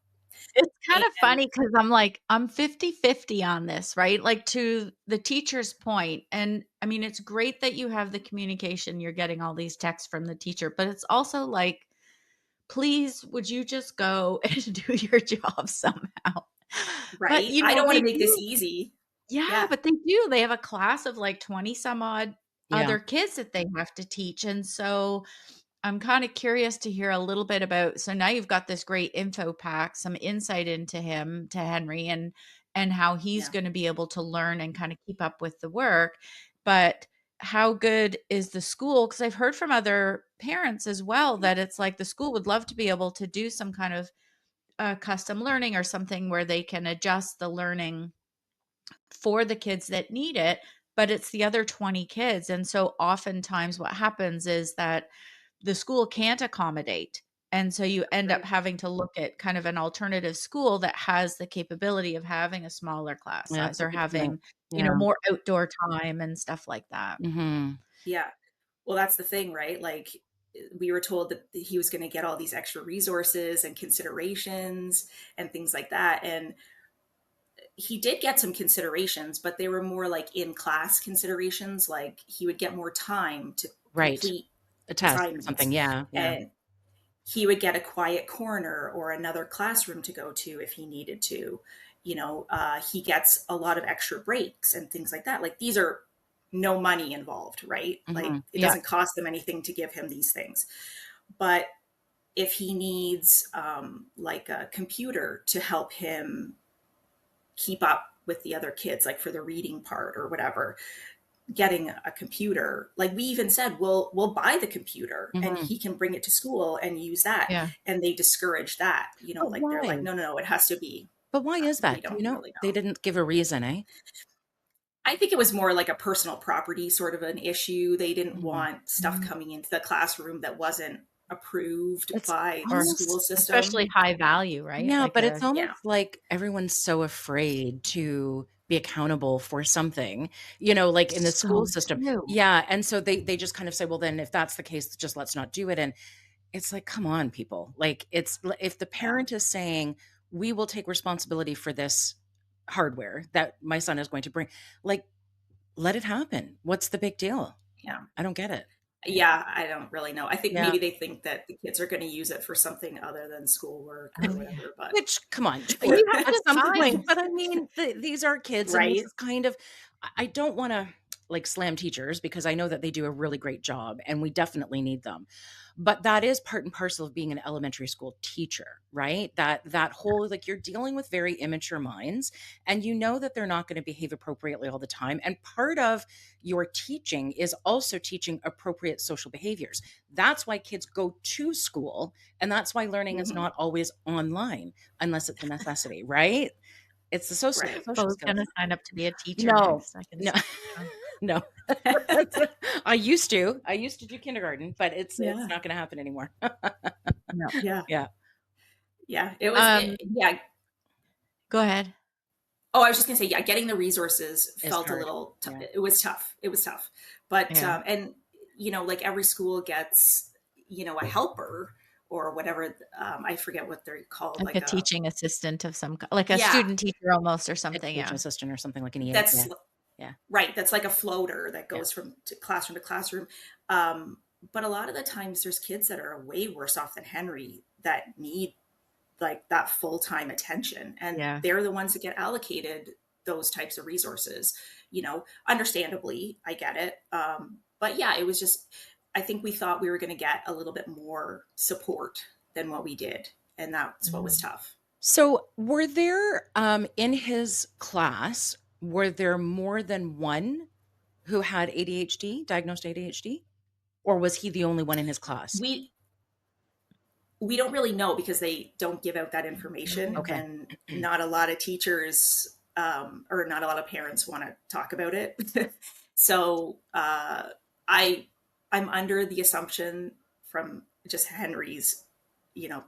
It's kind of And funny because I'm like, I'm 50-50 on this, right? Like to the teacher's point. And I mean, it's great that you have the communication, you're getting all these texts from the teacher, but it's also like, please, would you just go and do your job somehow? But, right, you I know, don't want they to make this do. easy. Yeah, Yeah. but they do. They have a class of like 20 some odd Yeah. other kids that they have to teach. And so I'm kind of curious to hear a little bit about, so now you've got this great info pack, some insight into him, to Henry, and how he's Yeah. going to be able to learn and kind of keep up with the work. But how good is the school? Because I've heard from other parents as well that it's like the school would love to be able to do some kind of custom learning or something where they can adjust the learning for the kids that need it, but it's the other 20 kids. And so oftentimes what happens is that the school can't accommodate. And so you end up Right. having to look at kind of an alternative school that has the capability of having a smaller class Yeah, size that's a or good point. having, Yeah. more outdoor time and stuff like that. Mhm. Yeah. Well, that's the thing, right? Like, we were told that he was going to get all these extra resources and considerations and things like that. And he did get some considerations, but they were more like in class considerations. Like, he would get more time to Right. complete A test or assignments, something. Yeah, yeah. and he would get a quiet corner or another classroom to go to if he needed to. You know, he gets a lot of extra breaks and things like that. Like, these are no money involved, right? Like, Mhm. it Yeah. doesn't cost them anything to give him these things. But if he needs like a computer to help him keep up with the other kids, like for the reading part or whatever, getting a computer, like we even said, we'll buy the computer and Mhm. he can bring it to school and use that. Yeah. And they discourage that, you know, But like they're like, why? no, no, no, it has to be. But why is We that? Do you don't know? really They know. didn't give a reason, eh? I think it was more like a personal property sort of an issue. They didn't Mhm. want stuff Mhm. coming into the classroom that wasn't approved It's by the Or school almost, especially system. high value, right? yeah, Like but it's a Yeah. almost like everyone's so afraid to be accountable for something, like in the school so system. true. Yeah, and so they just kind of say, "Well, then if that's the case, just let's not do it." it's like, come on, people. Like, if the Yeah. parent is saying, we will take responsibility for this hardware that my son is going to bring, like, let it happen. What's the big deal? Yeah. I don't get it. Yeah, I don't really know. I think Yeah. maybe they think that the kids are going to use it for something other than schoolwork or Oh, yeah. whatever, but Which, come on, sure, You have at to some point, find but I mean, these are kids, and this right? is kind of, I don't wanna, like, slam teachers because I know that they do a really great job, and we definitely need them. But that is part and parcel of being an elementary school teacher, right? That whole, like, you're dealing with very immature minds, and you know that they're not gonna behave appropriately all the time, and part of your teaching is also teaching appropriate social behaviors. That's why kids go to school, and that's why learning is Hmm. not always online unless it's a necessity, right? It's the Right. social Bo's skills. gonna sign up to be a teacher No, next. I can no, see that. no. That's I used to do kindergarten, but it's Yeah. not gonna happen anymore. No. Yeah. Yeah, Yeah. Um, Yeah. Go ahead. Oh, I was just gonna say, yeah, getting the resources it's felt a hard. little. Yeah, It was tough. It was tough, but Yeah. and like every school gets a helper or whatever. I forget what they're called. Like a Like a teaching assistant of some k like a yeah, student teacher almost or something, education yeah. assistant or something like an EA. that's Yeah, yeah, right. That's like a floater that yeah. goes from classroom to classroom. Um, but a lot of the times, there's kids that are way worse off than Henry that need like that full-time attention, and Yeah. they're the ones that get allocated those types of resources. Understandably, I get it. But yeah, it was just, I think we thought we were going to get a little bit more support than what we did, and that's what was Mhm. tough. So, were there, in his class, were there more than one who had ADHD, diagnosed ADHD? Or was he the only one in his class? We we don't really know because they don't give out that information, Mm. Okay. and not a lot of teachers, or not a lot of parents want to talk about it. So I I'm under the assumption from just Henry's,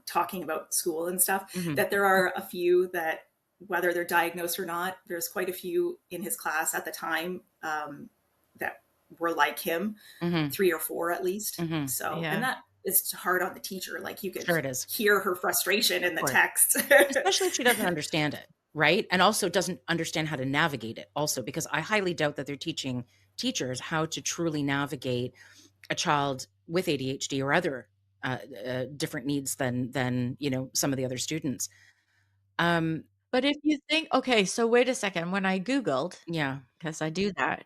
talking about school and stuff, Mhm. that there are a few that, whether they're diagnosed or not, there's quite a few in his class at the time, that were like him, Mhm. 3 or 4 at least. Mhm. So, and Yeah. that is hard on the teacher. Like, you could Sure it is. Of hear her frustration in the course. text. Especially if she doesn't understand it, right? And also doesn't understand how to navigate it also, because I highly doubt that they're teaching teachers how to truly navigate a child with ADHD or other, different needs than some of the other students. Um, But if you think okay, so wait a second, when I Googled, yeah, because I do that,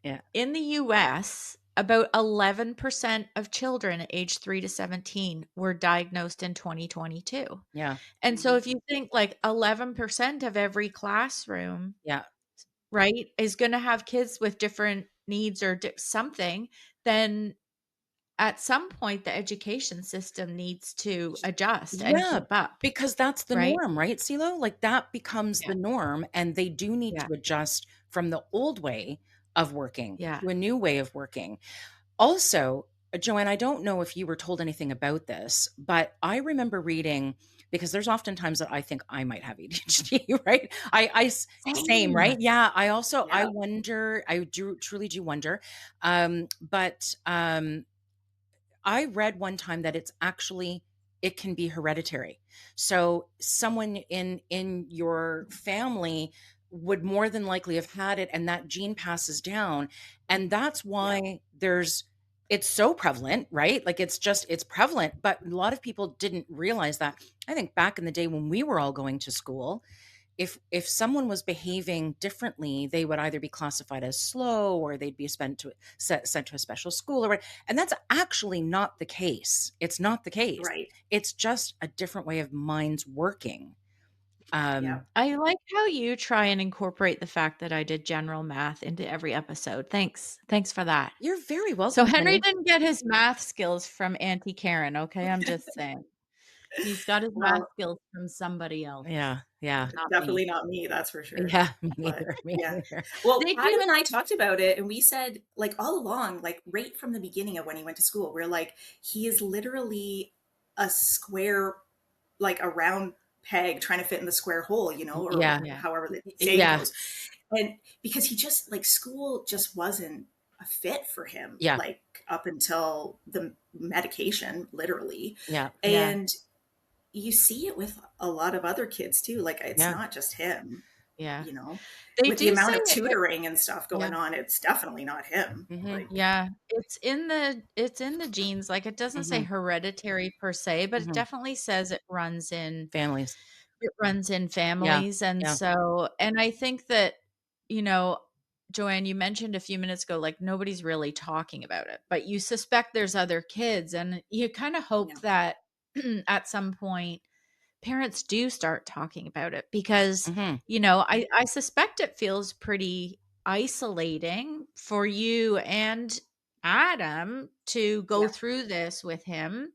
yeah, in the US, about 11% of children aged 3 to 17 were diagnosed in 2022. yeah, And so Mhm. if you think like 11% of every classroom, yeah. right, is gonna have kids with different needs or something, then at some point the education system needs to adjust and Yeah, keep up, because that's the right? norm, right, CeeLo? Like, that becomes Yeah, the norm, and they do need yeah, to adjust from the old way of working yeah. to a new way of working. Also, Joanne, I don't know if you were told anything about this, but I remember reading, because there's oftentimes that I think I might have ADHD, right? Same, Same. right? Yeah, I Yeah. wonder, I do truly do wonder. But I read one time that it can be hereditary. So someone in your family would more than likely have had it, and that gene passes down, and that's Yeah. why it's so prevalent, right? Like, it's prevalent, but a lot of people didn't realize that. I think back in the day when we were all going to school, if someone was behaving differently, they would either be classified as slow, or they'd be sent to a special school, or what. And that's actually not the case. It's not the case. Right. It's just a different way of minds working. Yeah. I like how you try and incorporate the fact that I did general math into every episode. Thanks. Thanks for that. You're very So welcome, Henry honey. didn't get his math skills from Auntie Karen, okay? I'm just saying. He's got his math Well, skills from somebody else, Yeah, yeah, not me. definitely not me, that's for sure. yeah. Me But neither. Me yeah. neither. Well, They Adam do and I talked about it, and we said, like, all along, like right from the beginning of when he went to school, we're like, he is literally a square, like a round peg trying to fit in the square hole, or Yeah, yeah. however the saying yeah, goes. And because he just, like, school just wasn't a fit for him, yeah. like, up until the medication, literally. Yeah. Yeah. And you see it with a lot of other kids too. Like it's Yeah. not just him, Yeah. you know, They with the do amount say of it. tutoring and stuff Yeah. going on, it's definitely not him. Mhm. Like, Yeah, it's in the genes, like, it doesn't say Mhm. hereditary per se, but it Mhm. definitely says Families. it runs in Yeah. families, and Yeah. so and I think that, you know, Joanne, you mentioned a few minutes ago, like, nobody's really talking about it, but you suspect there's other kids, and you kinda hope yeah, that at some point parents do start talking about it because, Mhm. I suspect it feels pretty isolating for you and Adam to go yeah, through this with him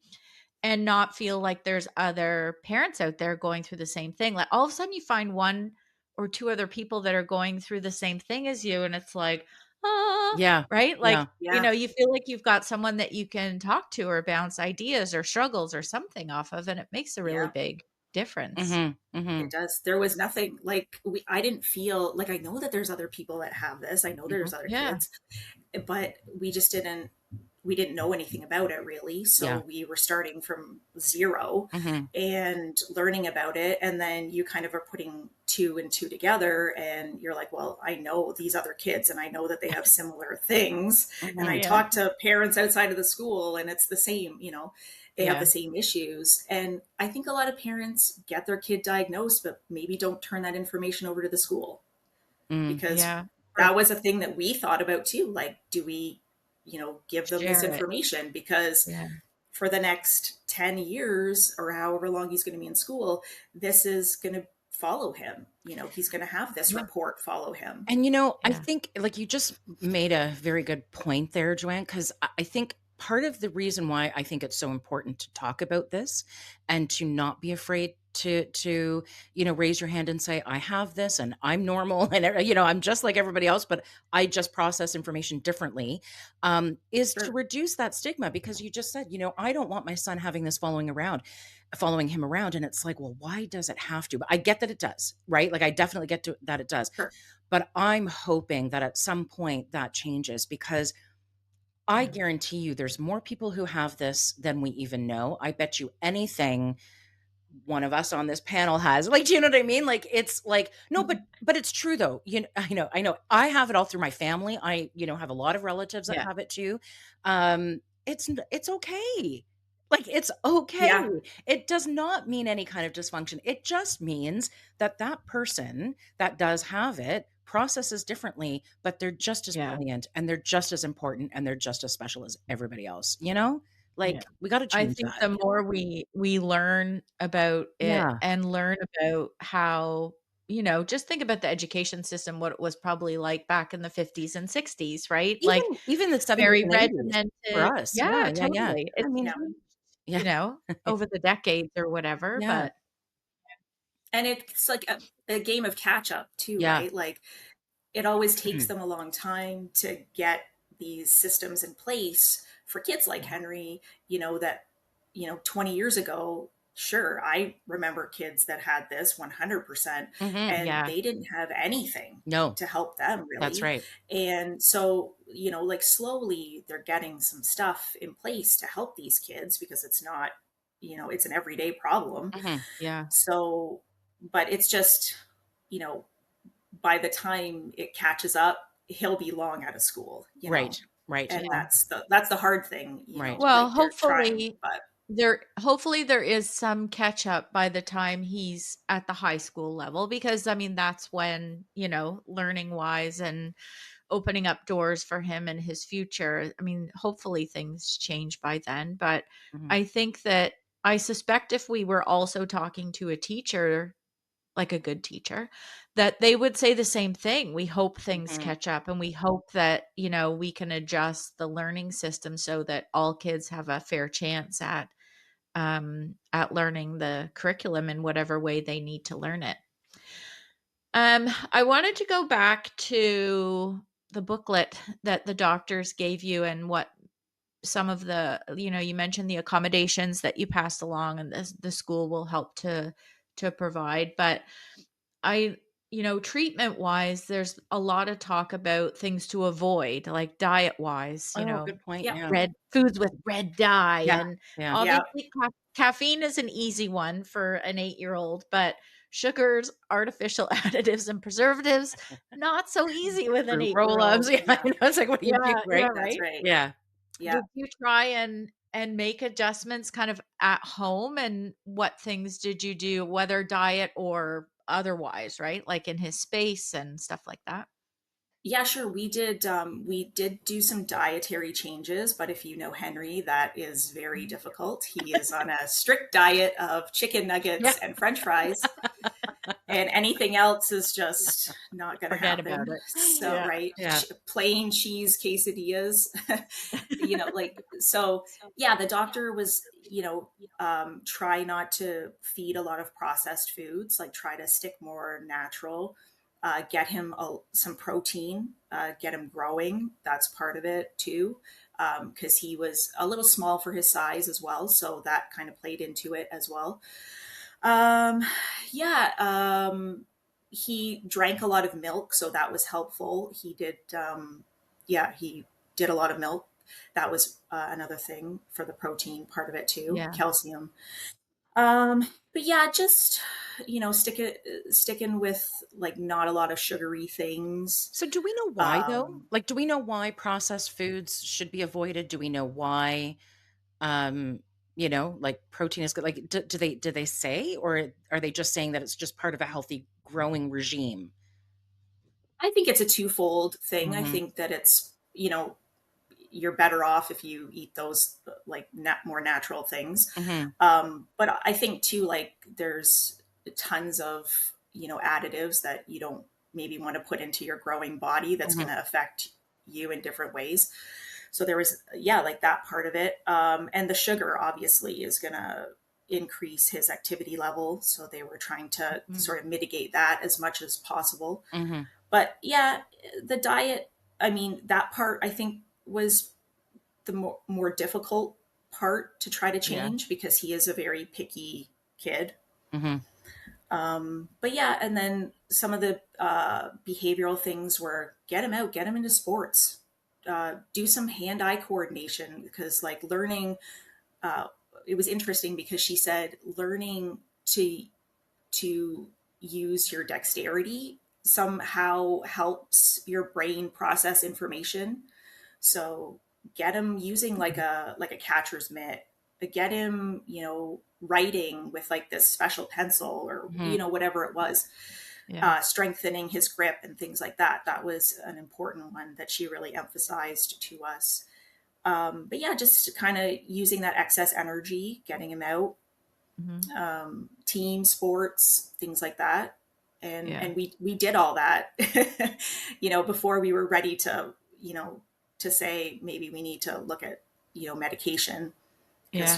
and not feel like there's other parents out there going through the same thing. Like all of a sudden you find one or two other people that are going through the same thing as you and it's like, ah, Yeah. right? Like, Yeah. yeah, you feel like you've got someone that you can talk to or bounce ideas or struggles or something off of and it makes a really yeah. big difference. Mhm. It Mhm. does. There was nothing like I didn't feel like I know that there's other people that have this. I know Mhm. there's other Yeah. kids, but we didn't know anything about it really. So Yeah. we were starting from zero Mhm. and learning about it. And then you kind of are putting two and two together and you're like, well, I know these other kids and I know that they have similar things. And I Mhm. Yeah. talk to parents outside of the school and it's the same, they have the Yeah. same issues. And I think a lot of parents get their kid diagnosed, but maybe don't turn that information over to the school Mm. because Yeah. Or that was a thing that we thought about too. Like, do we, give them this share it. information? Because Yeah. for the next 10 years or however long he's going to be in school, this is going to follow him. He's going to have this Yeah. report follow him. And, I Yeah. think, like, you just made a very good point there, Joanne, because I think part of the reason why I think it's so important to talk about this and to not be afraid to raise your hand and say I have this and I'm normal and I'm just like everybody else, but I just process information differently, is to Sure, reduce that stigma, because you just said, I don't want my son having this following him around. And it's like, well, why does it have to? But I get that it does, right? Like, I definitely get to that it does. sure. But I'm hoping that at some point that changes, because I Yeah. guarantee you there's more people who have this than we even know. I bet you anything one of us on this panel has. Like, do you know what I mean? Like, it's like, no, but it's true though. I know I have it all through my family. I, have a lot of relatives that Yeah. have it too. It's okay. Like, it's okay. Yeah, It does not mean any kind of dysfunction. It just means that that person that does have it processes differently, but they're just as Yeah. brilliant and they're just as important and they're just as special as everybody else? Yeah. Like, we got to I change think that. the more we learn about it Yeah. and learn about how, just think about the education system, what it was probably like back in the 50s and 60s, right? Even Like even the '70s very and '80s for regimented. us. Yeah, Yeah, yeah, yeah. totally. I It's mean, yeah. changed, yeah. over the decades or whatever, Yeah. but And it's like a game of catch up too, Yeah. right? Like it always takes them a long time to get these systems in place for kids like yeah. Henry, that, 20 years ago, sure, I remember kids that had this 100%, Mhm. and Yeah. they didn't have anything No, to help them that's really. right. And so, like slowly they're getting some stuff in place to help these kids because it's not, it's an everyday problem. Mhm. Yeah. So, but it's just, you know, by the time it catches up, he'll be long out of school, Right. Right. and Yeah. that's the hard thing, Right. Well, like they're trying, hopefully but there is some catch up by the time he's at the high school level because I mean that's when, learning wise and opening up doors for him and his future. I mean, hopefully things change by then, but Mhm. I think that I suspect if we were also talking to a teacher, like a good teacher, that they would say the same thing. We hope things Mhm. catch up and we hope that, we can adjust the learning system so that all kids have a fair chance at learning the curriculum in whatever way they need to learn it. I wanted to go back to the booklet that the doctors gave you and what some of the, you mentioned the accommodations that you passed along and the school will help to provide, but I treatment wise, there's a lot of talk about things to avoid, like diet wise, Oh, good point. Yep. Yeah. red foods with red dye. Yeah. And Yeah. Yeah. obviously, caffeine is an easy one for an 8-year-old, but sugars, artificial additives, and preservatives, not so easy with an Fruit 8-year-old. roll-ups. Yeah, I Yeah. know, it's like, what do you do, Yeah, yeah, right? That's right. right. Yeah. Yeah. Did you try and make adjustments kind of at home, and what things did you do, whether diet or otherwise, right? Like in his space and stuff like that? Yeah, sure. We did do some dietary changes, but if you know Henry, that is very difficult. He is on a strict diet of chicken Yeah. nuggets and French fries, and anything else is just not going to Forget about happen. it. So, Yeah. right, Yeah. plain cheese quesadillas, like so. Yeah, the doctor was, try not to feed a lot of processed foods, like try to stick more natural. Get him some protein, get him growing. That's part of it too, because he was a little small for his size as well. So that kind of played into it as well. Um, yeah, he drank a lot of milk, so that was helpful. He did a lot of milk. That was another thing for the protein part of it too, Yeah. calcium. But yeah, just sticking with like not a lot of sugary things. So do we know why though? Um, Like, do we know why processed foods should be avoided? Do we know why, um, like protein is good? Like, do they say, or are they just saying that it's just part of a healthy growing regime? I think it's a twofold thing. I Mhm. think that it's you're better off if you eat those like more natural things. Mhm. But I think too, like there's tons of additives that you don't maybe want to put into your growing body that's going Mhm. to affect you in different ways. So there was, yeah, like that part of it. And the sugar obviously is going to increase his activity level. So they were trying to Mhm. sort of mitigate that as much as possible. Mhm. But yeah, the diet, I mean, that part I think was the more difficult part to try to Yeah. change because he is a very picky kid. Mhm. But yeah, and then some of the behavioral things were get him out, get him into sports, do some hand-eye coordination because like learning. Uh, it was interesting because she said learning to use your dexterity somehow helps your brain process information. So get him using like a catcher's mitt. Get him, writing with like this special pencil or Mhm. whatever it was, Yeah. strengthening his grip and things like that. That was an important one that she really emphasized to us. But yeah, just kind of using that excess energy, getting him out, Mhm. team sports, things like that. And Yeah. and we did all that, before we were ready to, to say maybe we need to look at, medication Yeah. because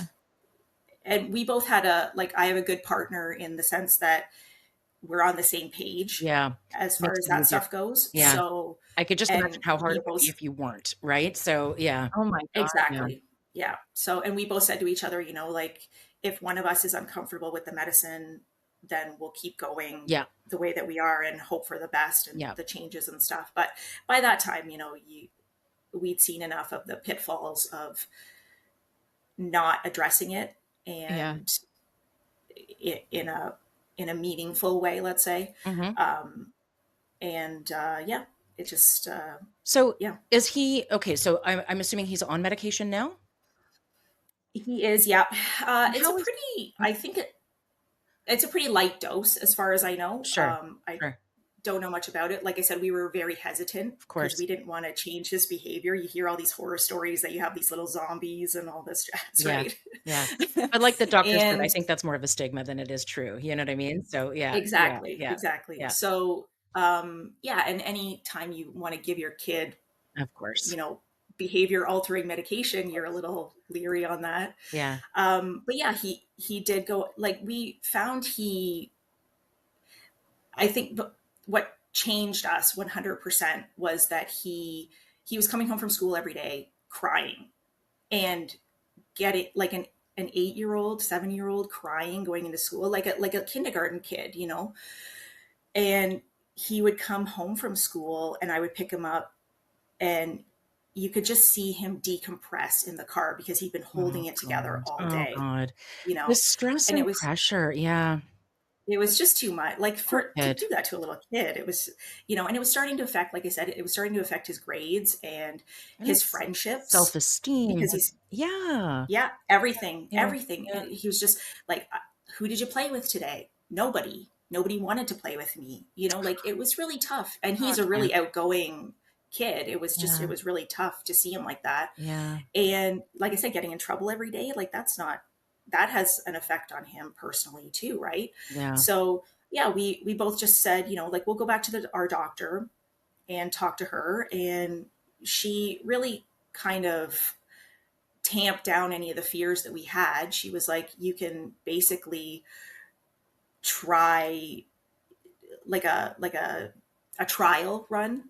and we both had a like I have a good partner in the sense that we're on the same page Yeah. as far Makes as it that easier. stuff goes. Yeah. So I could just imagine and how hard we it would both be if you weren't, right? So, yeah. Oh my god, yeah. exactly. Yeah. So, and we both said to each other, like if one of us is uncomfortable with the medicine, then we'll keep going Yeah. the way that we are and hope for the best and Yeah. the changes and stuff. But by that time, we'd seen enough of the pitfalls of not addressing it Yeah. and in a meaningful way, let's say. Mhm. Um, and yeah, it just So, yeah, is he okay, so I'm assuming he's on medication now? he is. Yeah, And it's a how is pretty. mm, I think it's a pretty light dose as far as I know. sure. I Sure. don't know much about it. Like I said, we were very hesitant Of because course. we didn't want to change his behavior. You hear all these horror stories that you have these little zombies and all this jazz, Yeah. right? Yeah. But like the doctor said, I And think that's more of a stigma than it is true, you know what I mean? So, yeah, yeah, exactly, yeah, exactly. yeah, So, yeah, and any time you want to give your kid, of course. you know, behavior altering medication, Of you're a course. little leery on that. Yeah. But yeah, he did go like we found I think what changed us 100% was that he was coming home from school every day crying and get it like an 8-year-old 7-year-old crying going into school like a kindergarten kid, and he would come home from school and I would pick him up, and you could just see him decompress in the car because he'd been Oh holding it together god. all Oh day, god. you The know? stress And and pressure, yeah. it was just too much. Like Poor for to kid. do that to a little kid, it was, and it was starting to affect, like I said, it was starting to affect his grades and And his his friendships self-esteem, because his he's, yeah. yeah, everything, Yeah. everything. Yeah. And he was just like, who did you play with today? Nobody. Nobody wanted to play with me. Like it was really tough. And Oh, I he's a can't. really outgoing kid. It Yeah. was really tough to see him like that. Yeah. And like I said, getting in trouble every day, like that has an effect on him personally too, right? Yeah. So yeah, we both just said, like we'll go back to our doctor and talk to her. And she really kind of tamp down any of the fears that we had. She was like, you can basically try like a trial run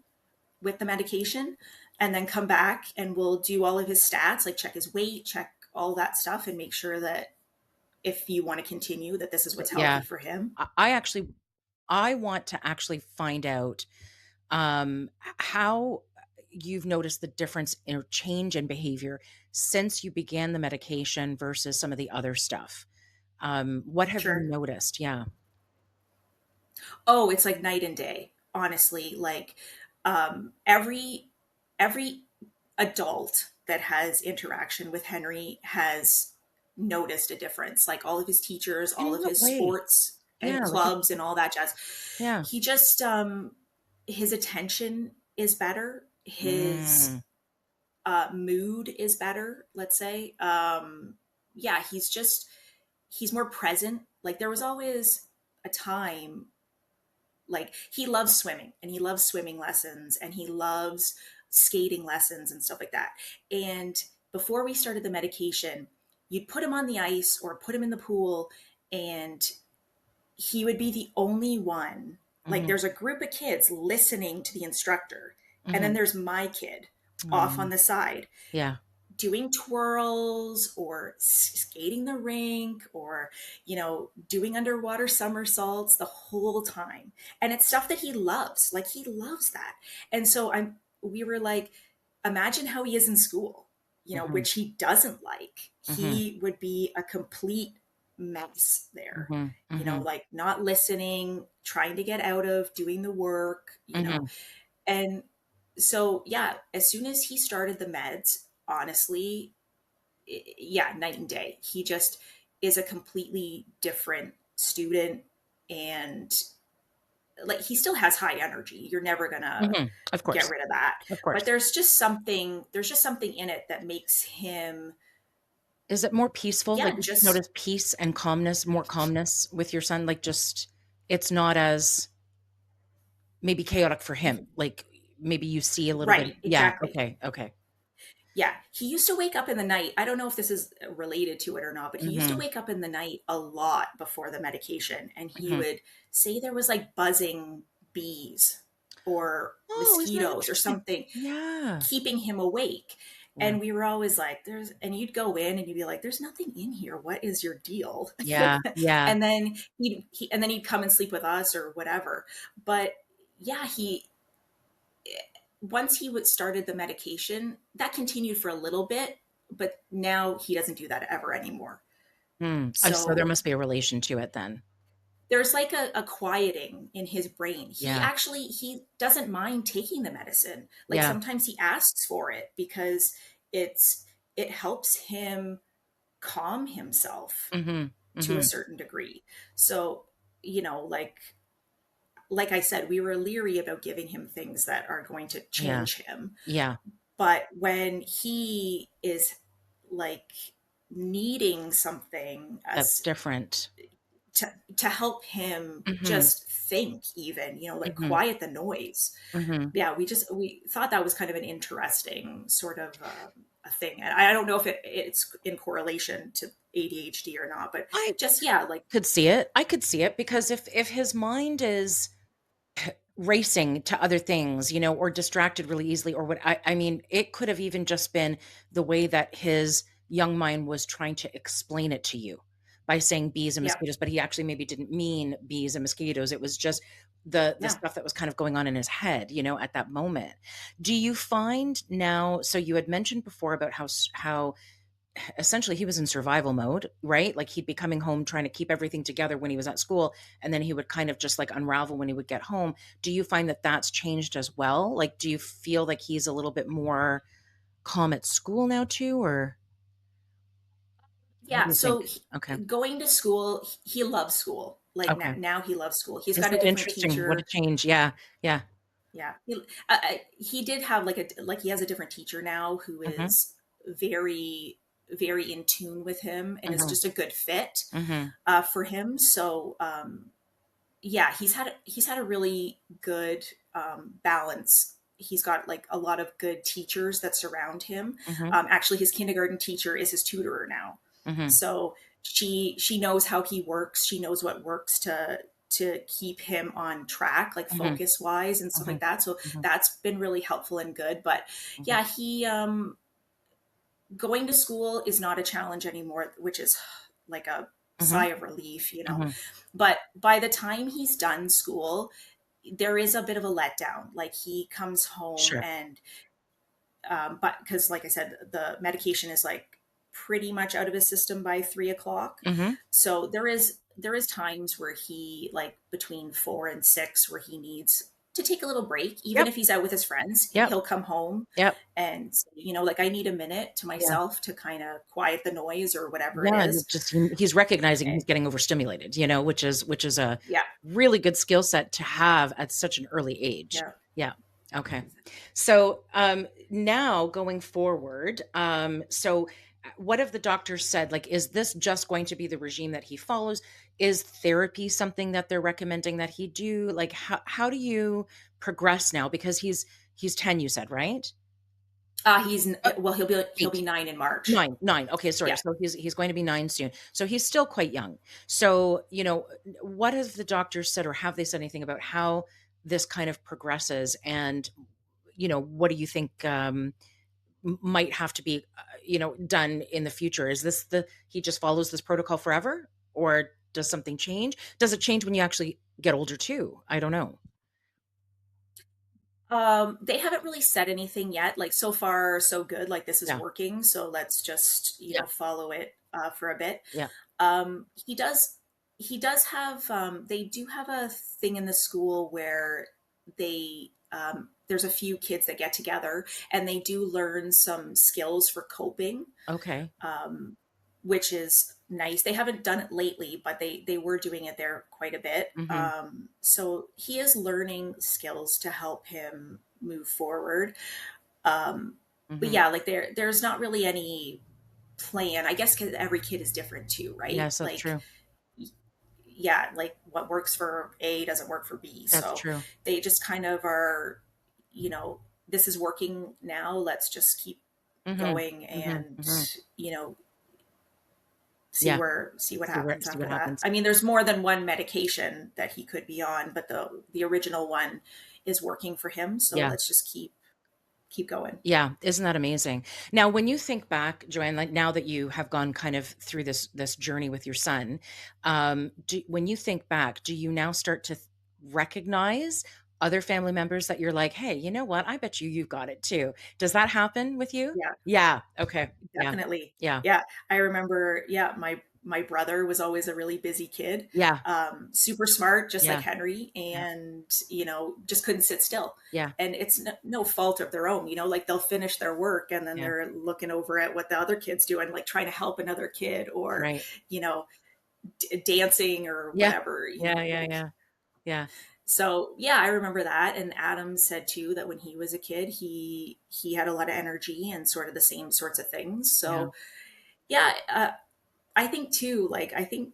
with the medication and then come back and we'll do all of his stats, like check his weight, check all that stuff and make sure that if you want to continue that this is what's healthy Yeah. for him. I actually I want to actually find out how you've noticed the difference or change in behavior since you began the medication versus some of the other stuff. What have you Sure. noticed? Yeah. Oh, it's like night and day, honestly. Like every adult that has interaction with Henry has noticed a difference. Like all of his teachers, all In of what his way? sports and Yeah, like clubs and all that jazz. yeah. He just his attention is better. His Mm, mood is better, let's say. Yeah, he's more present. Like there was always a time, like he loves swimming and he loves swimming lessons and he loves skating lessons and stuff like that. And before we started the medication, you'd put him on the ice or put him in the pool, and he would be the only one. Like mhm, there's a group of kids listening to the instructor, and then mhm. there's my kid off on Aw, the side yeah. doing twirls or skating the rink or doing underwater somersaults the whole time. And it's stuff that he loves, like he loves that. And so we were like, imagine how he is in school, Mhm, which he doesn't like. mhm, He would be a complete mess there, mhm, mhm, like not listening, trying to get out of doing the work. mhm. And so, yeah, as soon as he started the meds, honestly, yeah, night and day. He just is a completely different student. And like, he still has high energy. You're never going to Mhm. Of get course, rid of that. of But course. there's just something in it that makes him, Is it more peaceful? yeah, Like, you just just notice peace and calmness, more calmness with your son? Like, just it's not as maybe chaotic for him. Like, maybe you see a little bit right, yeah, exactly. okay, okay. Yeah, he used to wake up in the night. I don't know if this is related to it or not, but he used to Mhm, wake up in the night a lot before the medication, and he mhm. would say there was like buzzing bees or Oh, isn't that mosquitoes or interesting? something Yeah, keeping him awake. yeah, And we were always like, and you'd go in and you'd be like, there's nothing in here. What is your deal? yeah, yeah. And then and then he'd come and sleep with us or whatever. But yeah, once he would started the medication, that continued for a little bit, but now he doesn't do that ever anymore. So there So must be a relation to it then. there's like a quieting in his brain. Yeah, He doesn't mind taking the medicine. Like yeah. sometimes he asks for it because it helps him calm himself Mhm, to a mhm. certain degree. So, like I said, we were leery about giving him things that are going to Yeah, change him. yeah. But when he is like needing something That's as different. to help him Mhm, just think, even, like mhm, quiet the noise. mhm. Yeah, we thought that was kind of an interesting sort of a thing. And I don't know if it's in correlation to ADHD or not, but I just, yeah, like, could see it. I could see it because if his mind is racing to other things, or distracted really easily or what I mean, it could have even just been the way that his young mind was trying to explain it to you by saying bees and yeah, mosquitoes, but he actually maybe didn't mean bees and mosquitoes. It was just the Yeah. stuff that was kind of going on in his head, at that moment. Do you find now, so you had mentioned before about how essentially he was in survival mode, right? Like he'd be coming home trying to keep everything together when he was at school, and then he would kind of just like unravel when he would get home. Do you find that that's changed as well? Like, do you feel like he's a little bit more calm at school now too, or what do Yeah. you think? So Okay. going to school, he loves school. Like Okay. now he loves school. He's got Isn't a it different interesting? What a teacher. change. Yeah. Yeah. Yeah. He did have like he has a different teacher now who Hmm. is very, very in tune with him and is Hmm. just a good fit Hmm. for him. So, yeah, he's had a really good balance. He's got like a lot of good teachers that surround him. Hmm. Actually, his kindergarten teacher is his tutorer now, Hmm. so she knows how he works. She knows what works to keep him on track, like Hmm. focus wise and stuff Hmm. like that. So Hmm. that's been really helpful and good. But Hmm. yeah, he going to school is not a challenge anymore, which is like a Hmm. sigh of relief, you know. Hmm. But by the time he's done school, there is a bit of a letdown. Like he comes home Sure. and, but because, like I said, the medication is like pretty much out of his system by 3 o'clock. Hmm. So there is times where he like between 4 and 6 where he needs to take a little break, even Yep. if he's out with his friends. Yep. He'll come home Yep. and like I need a minute to Yeah. myself to kind of quiet the noise or whatever it Yeah, and is. it just he's recognizing Eh, he's getting overstimulated, which is a Yeah, really good skill set to have at such an early age. yeah. Yeah. Okay. So now going forward, so what have the doctors said? Like, is this just going to be the regime that he follows? Is therapy something that they're recommending that he do? Like, how do you progress now? Because he's 10, you said, right? He's Uh, well, he'll 8. be 9 in March. 9, 9. Okay, sorry. Yeah. So he's going to be 9 soon. So he's still quite young. So, what have the doctors said, or have they said anything about how this kind of progresses? And, what do you think might have to be, done in the future? Is this he just follows this protocol forever, or does something change? Does it change when you actually get older too? I don't know. They haven't really said anything yet. Like so far, so good. Like this is Yeah. working. So let's just, Yeah. follow it for a bit. Yeah. He does. He does have. They do have a thing in the school where they. There's a few kids that get together and they do learn some skills for coping, Okay. um, which is nice. They haven't done it lately, but they were doing it there quite a bit. Mhm. So he is learning skills to help him move forward. Um, but Mhm. yeah, like there's not really any plan. I guess because every kid is different too, right? Yes, that's Like true. yeah, like what works for A doesn't work for B. That's So true. they just kind of are, this is working now. Let's just keep Mhm. going Mhm. and Mhm. you know Yeah. see what See happens see what after that. happens. I mean, there's more than one medication that he could be on, but the original one is working for him. So Yeah. let's just keep going. Yeah, isn't that amazing? Now, when you think back, Joanne, like now that you have gone kind of through this journey with your son, when you think back, do you now start to recognize other family members that you're like, hey, you know what? I bet you've got it too. Does that happen with you? Yeah, Yeah. Okay. Yeah. definitely. Yeah. Yeah, I remember. Yeah, my brother was always a really busy kid, Yeah. super smart, just like Yeah. Henry, Yeah. and just couldn't sit still. Yeah. And it's no fault of their own, like they'll finish their work and then Yeah. they're looking over at what the other kids do and like trying to help another kid or Right. you know dancing or Yeah. whatever, Yeah. Yeah. like Yeah. Yeah. so yeah, I remember that. And Adam said too that when he was a kid, he had a lot of energy and sort of the same sorts of things. Yeah. So yeah, I think too, like I think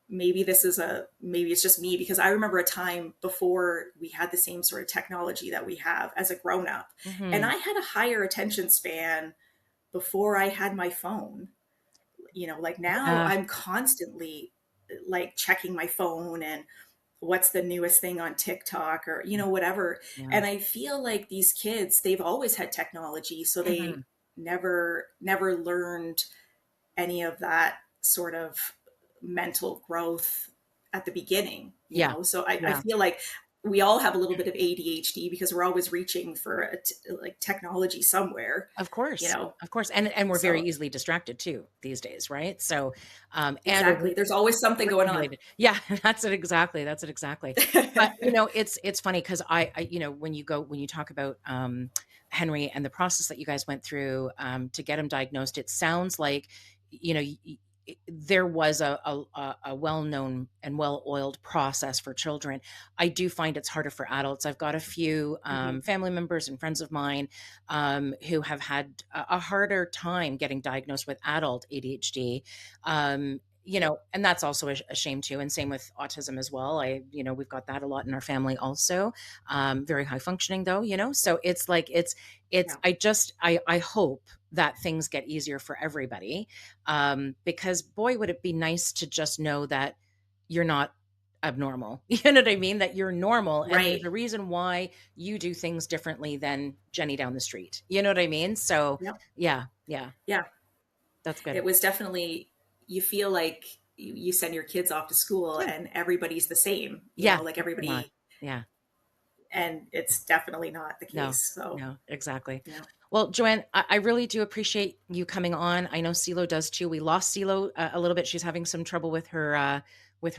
maybe it's just me because I remember a time before we had the same sort of technology that we have as a grown up. And Hmm. I had a higher attention span before I had my phone. Like now Yeah. I'm constantly like checking my phone and what's the newest thing on TikTok or whatever. Yeah. And I feel like these kids, they've always had technology, so they Hmm. never learned any of that sort of mental growth at the beginning. Yeah. So I Yeah. feel like we all have a little bit of ADHD because we're always reaching for like technology somewhere, Of you course. know. Of course. And we're very So easily distracted too these days, right? So, and exactly, there's always something going on. overstimulated. Yeah, that's it exactly. That's it exactly. But, it's funny because when you talk about, Henry and the process that you guys went through, to get him diagnosed, it sounds like, you know, there was a well-known and well-oiled process for children. I do find it's harder for adults. I've got a few, Mhm. family members and friends of mine, who have had a harder time getting diagnosed with adult ADHD. And that's also a shame too. And same with autism as well. We've got that a lot in our family also. Very high functioning though, so it's like, Yeah. I hope that things get easier for everybody. Because boy, would it be nice to just know that you're not abnormal. You know what I mean? That you're normal and there's Right. a reason why you do things differently than Jenny down the street. You know what I mean? So Yep. yeah, yeah, Yeah. that's good. It was definitely, you feel like you send your kids off to school Yeah. and everybody's the same, Yeah. like They're not. everybody, Yeah. and it's definitely not the No, case. So, no, exactly. yeah. Well, Joanne, I really do appreciate you coming on. I know CeeLo does too. We lost CeeLo a little bit. She's having some trouble with her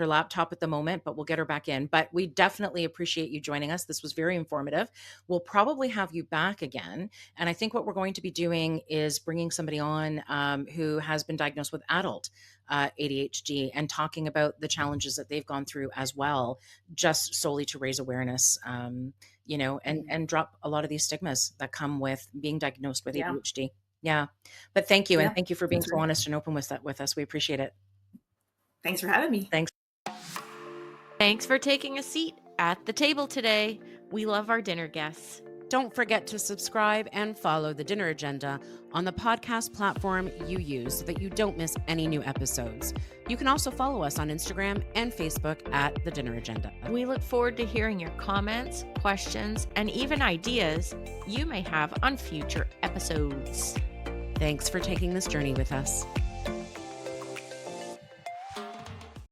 laptop at the moment, but we'll get her back in. But we definitely appreciate you joining us. This was very informative. We'll probably have you back again. And I think what we're going to be doing is bringing somebody on, who has been diagnosed with adult, ADHD, and talking about the challenges that they've gone through as well, just solely to raise awareness. And Mhm. drop a lot of these stigmas that come with being diagnosed with Yeah. ADHD. Yeah. But thank you. And Yeah. thank you for being That's so right. honest and open with us. We appreciate it. Thanks for having me. Thanks. Thanks for taking a seat at the table today. We love our dinner guests. Don't forget to subscribe and follow The Dinner Agenda on the podcast platform you use so that you don't miss any new episodes. You can also follow us on Instagram and Facebook at The Dinner Agenda. We look forward to hearing your comments, questions, and even ideas you may have on future episodes. Thanks for taking this journey with us.